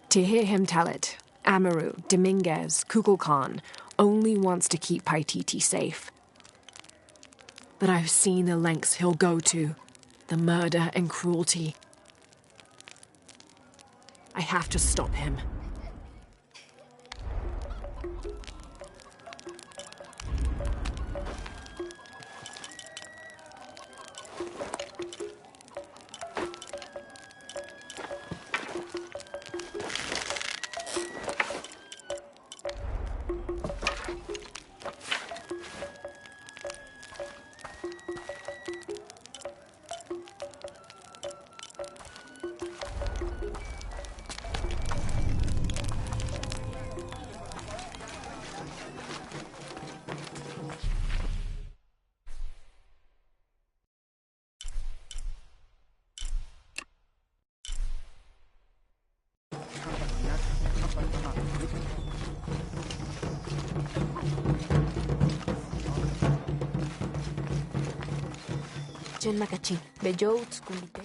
To hear him tell it, Amaru, Dominguez, Kukulkan only wants to keep Paititi safe. But I've seen the lengths he'll go to, the murder and cruelty. I have to stop him. Chen Macachin, Bejout, Kumite.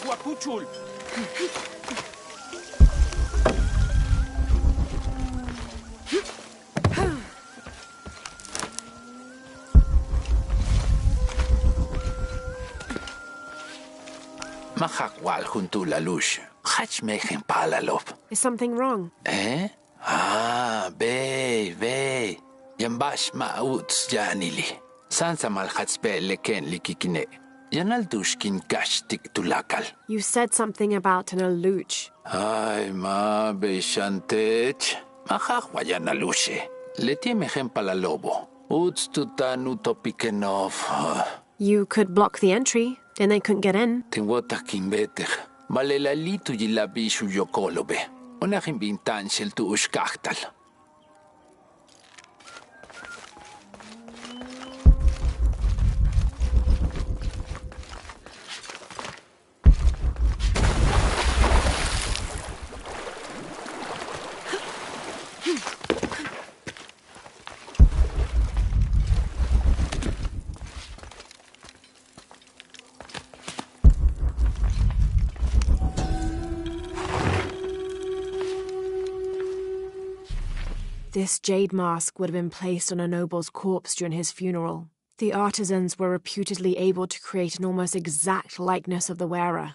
Guacuchul! Mahakwal junto la luz. Hachmejen palalop. Is something wrong? Eh? Be. Yambash mauts janili. Sansa malhatspe leken likikine. Yanaldushkin kashtik tulakal. You said something about an aluch. Ay, be shantech. Mahakwa yanalushe. Letiemejen palalobo. Utstutanu topikenov. You could block the entry, then they couldn't get in. Tinwota kimbeter. Malelalitu yilabishu yokolobe. Onahim bintanshel tu ushkachtal. This jade mask would have been placed on a noble's corpse during his funeral. The artisans were reputedly able to create an almost exact likeness of the wearer.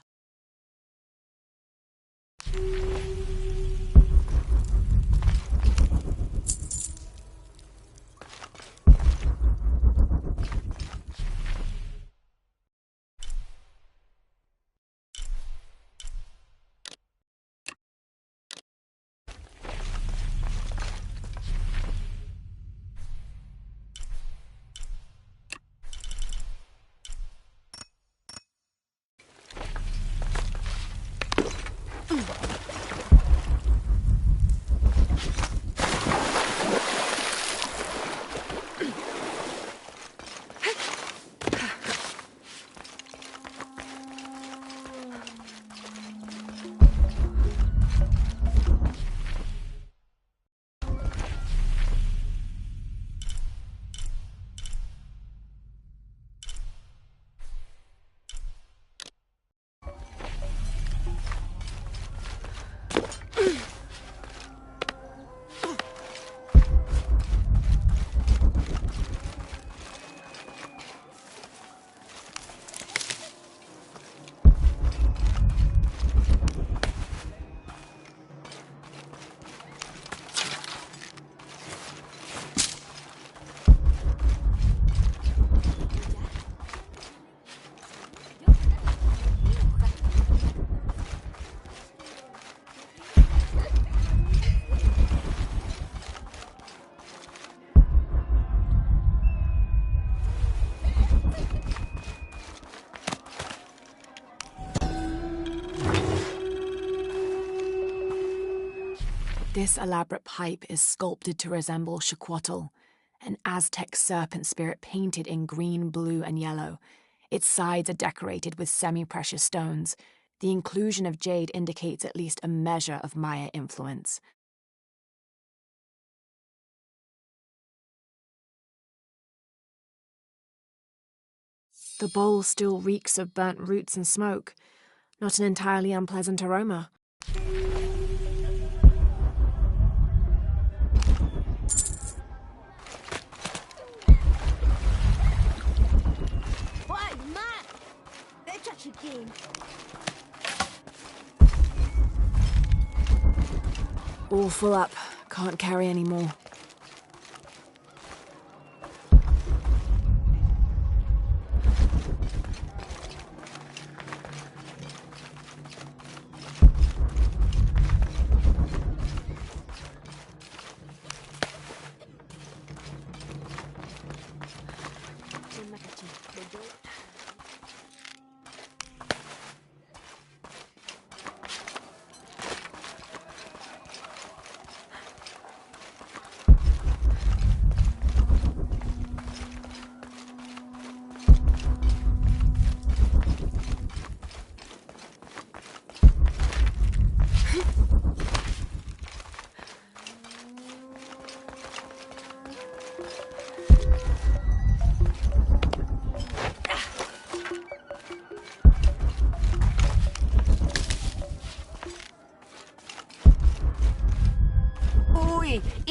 This elaborate pipe is sculpted to resemble Xicoatl, an Aztec serpent spirit painted in green, blue, and yellow. Its sides are decorated with semi-precious stones. The inclusion of jade indicates at least a measure of Maya influence. The bowl still reeks of burnt roots and smoke, not an entirely unpleasant aroma. All full up. Can't carry any more.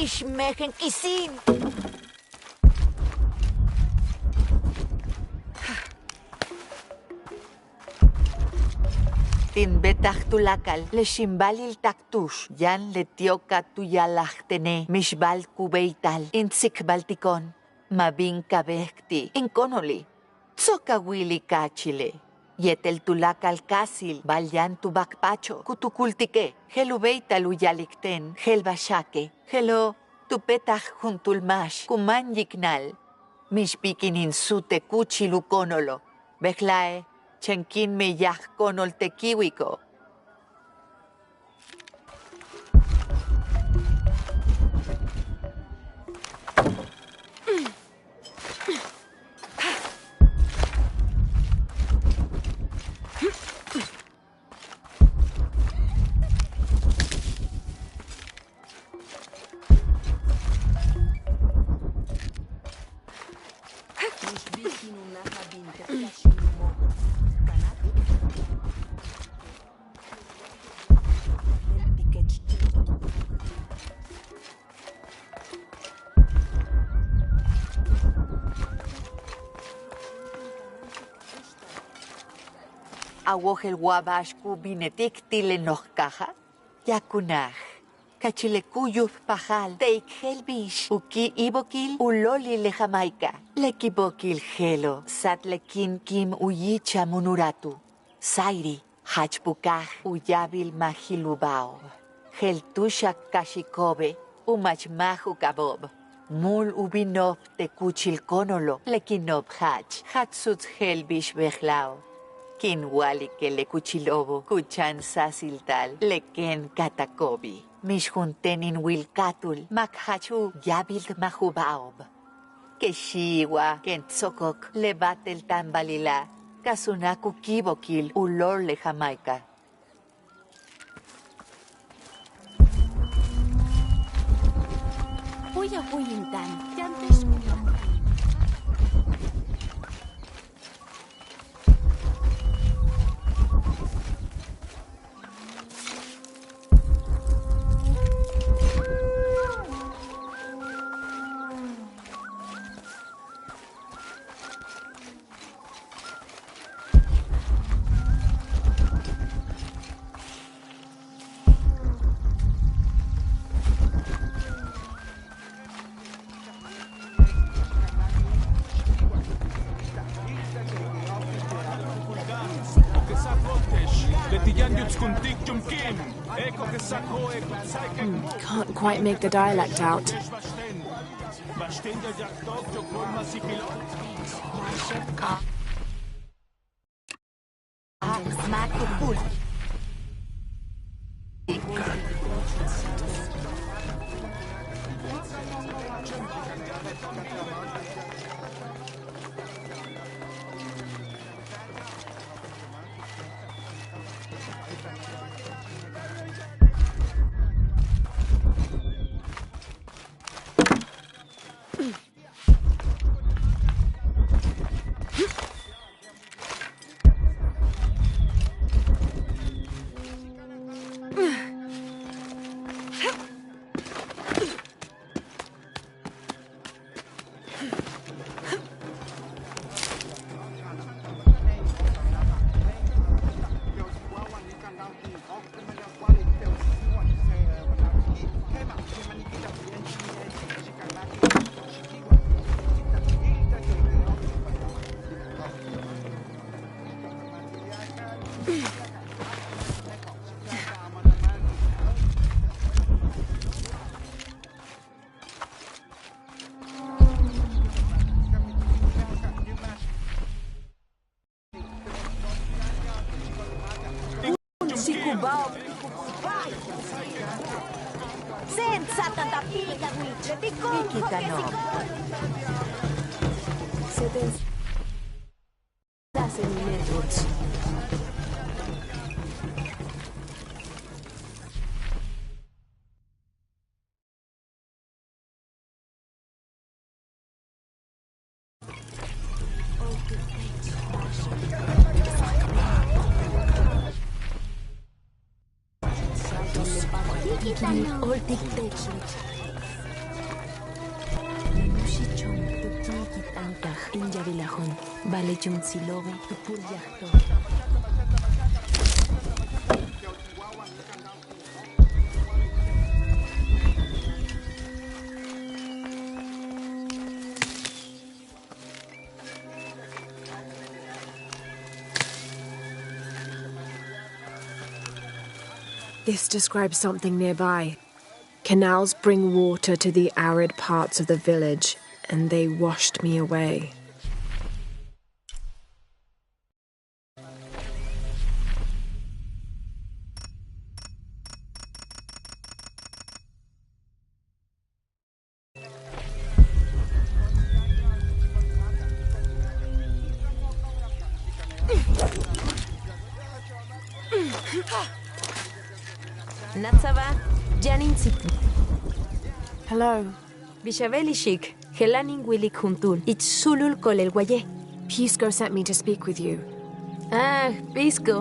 Ishmehen isin. Tinbetach tulakal, le shimbalil taktush, yan le tioka tuyalachtene, mishbal kubeital, intsik baltikon, mabin kabekti, inkonoli, tsokawili kachile. Yetel tulakal kasil, balyan tubakpacho, kutukultike, helubeital uyalikten, helbashake, helo Tupetach juntulmash, kuman yiknal. Mishpikin insute kuchilukonolo. Bechlae, chenkin me yaj konol tekiwiko. Awojel wabashku binetik tile nohkaja, yakunaj. Kachilekuyuf pajal, teik helbish, uki ibokil, uloli le Jamaica. Lekibokil gelo, satlekin kim uyicha munuratu. Sairi, hachpukaj, uyabil mahilubao. Geltushak kashikobe, umachmaju kabob. Mul ubinov te kuchilkonolo, lekinob hach, hatsut helbish bechlao. Kinwali que le cuchilobo, kuchan sasiltal, leken katakobi. Mishjuntenin wilkatul, makhachu, yabild mahubaob. Keshiwa, kentzokok, lebatel tambalila, kasunaku kibokil, ulor le Jamaica. Voy a Huyintan, yantes Can't quite make the dialect out. Vale, Jun Silobe, tu purjachto. This describes something nearby. Canals bring water to the arid parts of the village, and they washed me away. Natsava, Janin Situ. Hello. Bishavelishik, Helanin Wilik Huntul, Itsulul Kolel. Pisco sent me to speak with you. Ah, Pisco.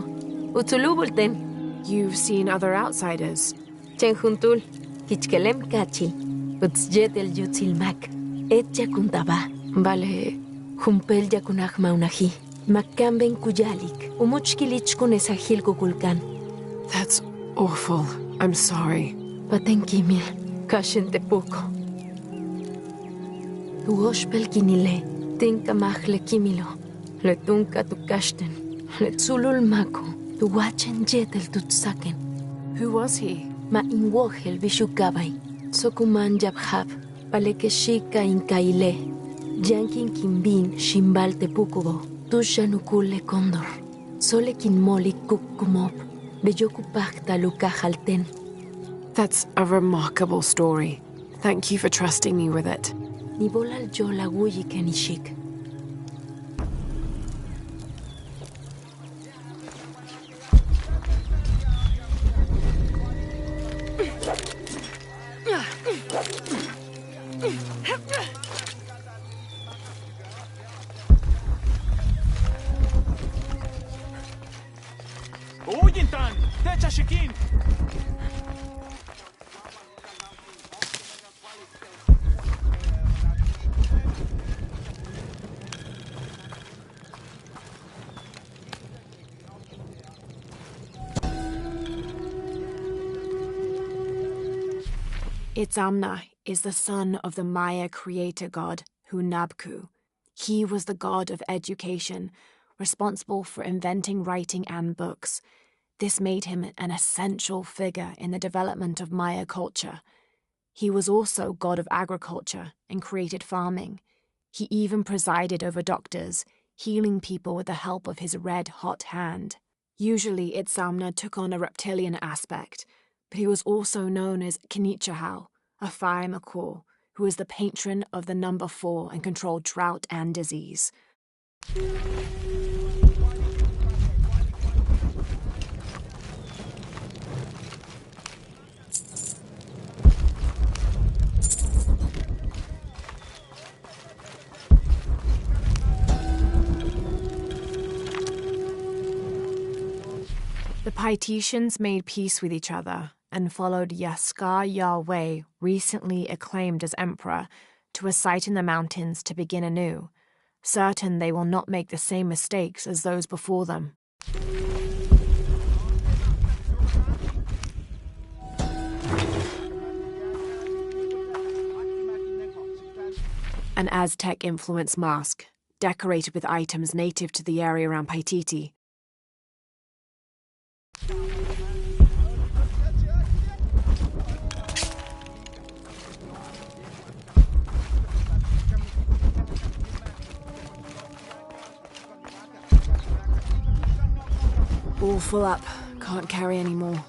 Utsulubulten. You've seen other outsiders. Chen Huntul, Kichkelem Kachil, Utsjet el Yutzilmak, Et Yakuntaba, Vale, Humpel Yakunach Maunahi, Makamben Kuyalik, Umuchkilich Kunesahil Kukulkan. That's awful. I'm sorry. Patenkimil, Kashen Tepuko. Uoshpel Kinile, Tinkamachle Kimilo, Letunka Tukashten, Letzulul Mako, Tuwachen Jetel Tutsaken. Who was he? Ma inwohel Bishukabay, Sokuman Jabhab, Palekeshika Inkaile, Yankin Kimbin, Shimbal Tepukubo, Tushanukule Condor, Solekin Molik Kukumop, Beyokupakta Lukajalten. That's a remarkable story. Thank you for trusting me with it. Nibolal Jola Wuyi Kenishik. Uyintan! Techa Shikin! Itzamna is the son of the Maya creator god, Hunabku. He was the god of education, responsible for inventing writing and books. This made him an essential figure in the development of Maya culture. He was also god of agriculture and created farming. He even presided over doctors, healing people with the help of his red-hot hand. Usually Itzamna took on a reptilian aspect, but he was also known as Kinichahau, a fire macaw, who is the patron of the number 4 and controlled drought and disease. The Paititians made peace with each other and followed Yaskar Yahweh, recently acclaimed as emperor, to a site in the mountains to begin anew, certain they will not make the same mistakes as those before them. An Aztec-influenced mask, decorated with items native to the area around Paititi. All full up. Can't carry any more.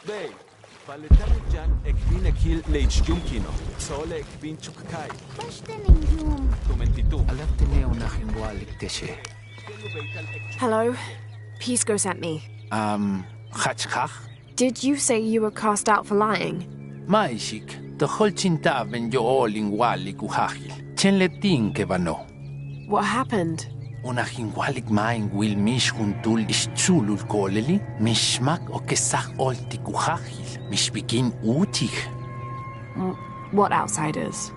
Bey, paletani jan ekvin ekil leichjum kino. Sole ekvin chukkai. Comentitu. Hello? Pisco sent me. Hachkach? Did you say you were cast out for lying? Maishik, the whole chintaven yo all in wali kuhahil. Chen letin ke vano. What happened? Una hinwalik main will mish huntul ischulul koleli, mishmak o kesach olti kuhahil, mishbikin utich. What outsiders?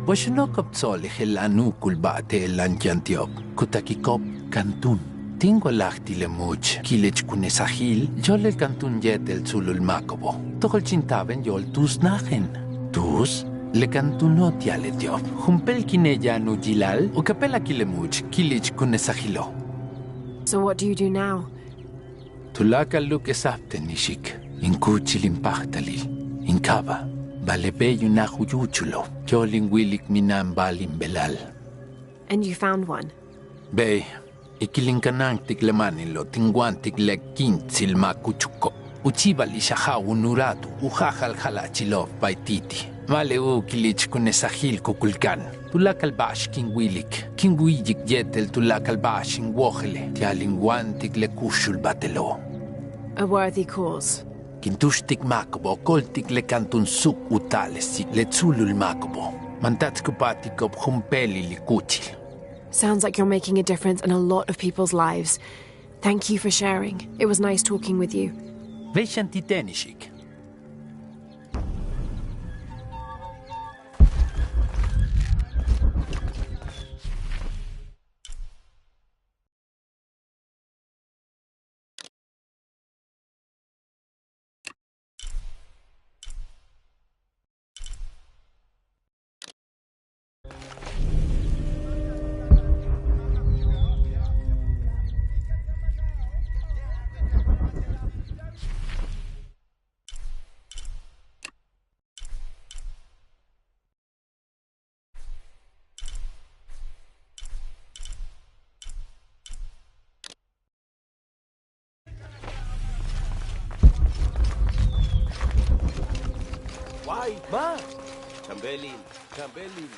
Washnokop tzolih el anukul bate el antiantiob, kutakikop kantun. Tingo lachtile much, kilech kunesahil, jol el kantun jet el tzulul makobo. Tohol chintaven yol tus nachen. Tus? Le cantunot ya le diop. Jumpel kineya no jilal, o capella kilemuch, kilich kunesahilo. So what do you do now? Tulaka luke sapte nishik, in kuchilimpachtalil, in kaba, balebe yunahuyuchulo, jolin wilik minan balin belal. And you found one? Bey, ikilinkanantik lemanilo, tinguantik le kintzil makuchuko. Uchibali shaha unuratu, uhajal halachilov baititi. Male u kilich kunesahil kukulkan. Tulakal bash kingwilik. Kingwijik yetel tulakal bash in wohele. Tialinguantik le kushul batelo. A worthy cause. Kintushtik makobo, koltik le kantun suk utalesik le tzulul makobo. Mantatskupatikob humpeli likuchil. Sounds like you're making a difference in a lot of people's lives. Thank you for sharing. It was nice talking with you. Veshantitanishik. Why, ma? Chambelin, Chambelin.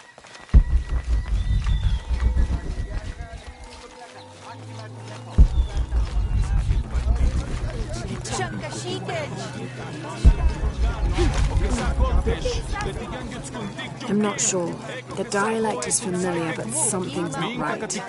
I'm not sure. The dialect is familiar, but something's not right.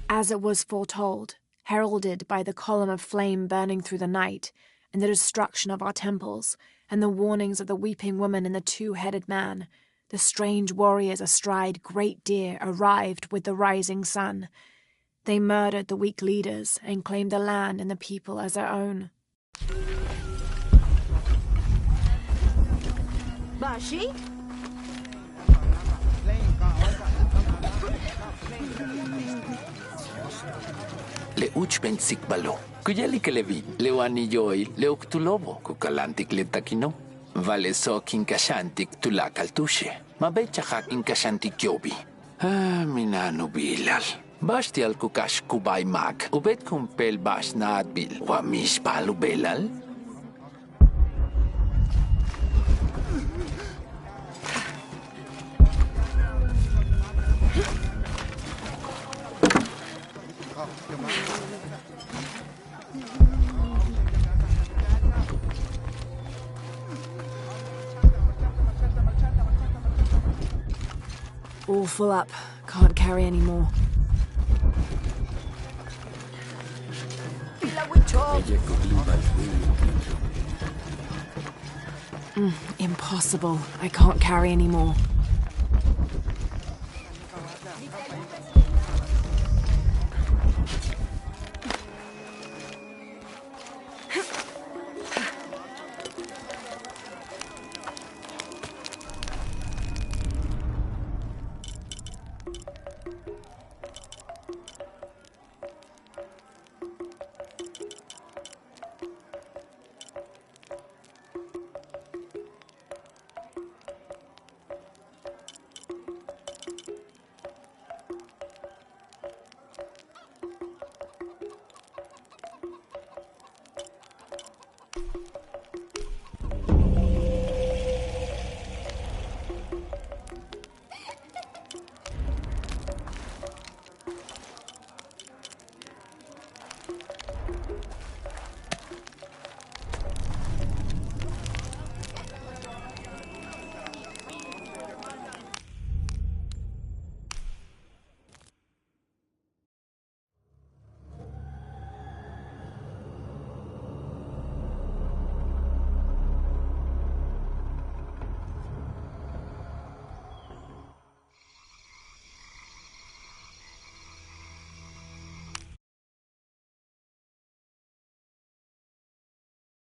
As it was foretold, heralded by the column of flame burning through the night, and the destruction of our temples, and the warnings of the weeping woman and the two-headed man, the strange warriors astride great deer arrived with the rising sun. They murdered the weak leaders and claimed the land and the people as their own. Bashi? Le uchben sikbalo. Kuyali kelevin. Le waniyoi, le uktulobo. Kukalantik le takino. Vale so kinkashantik tulakal tushe. Mabechahak inkashantik yobi. Ah, minano bilal. Bastial kukash kubay mag. Ubet kumpel bas na adbil. Wamish palubelal? All full up. Can't carry any more. Impossible. I can't carry any more.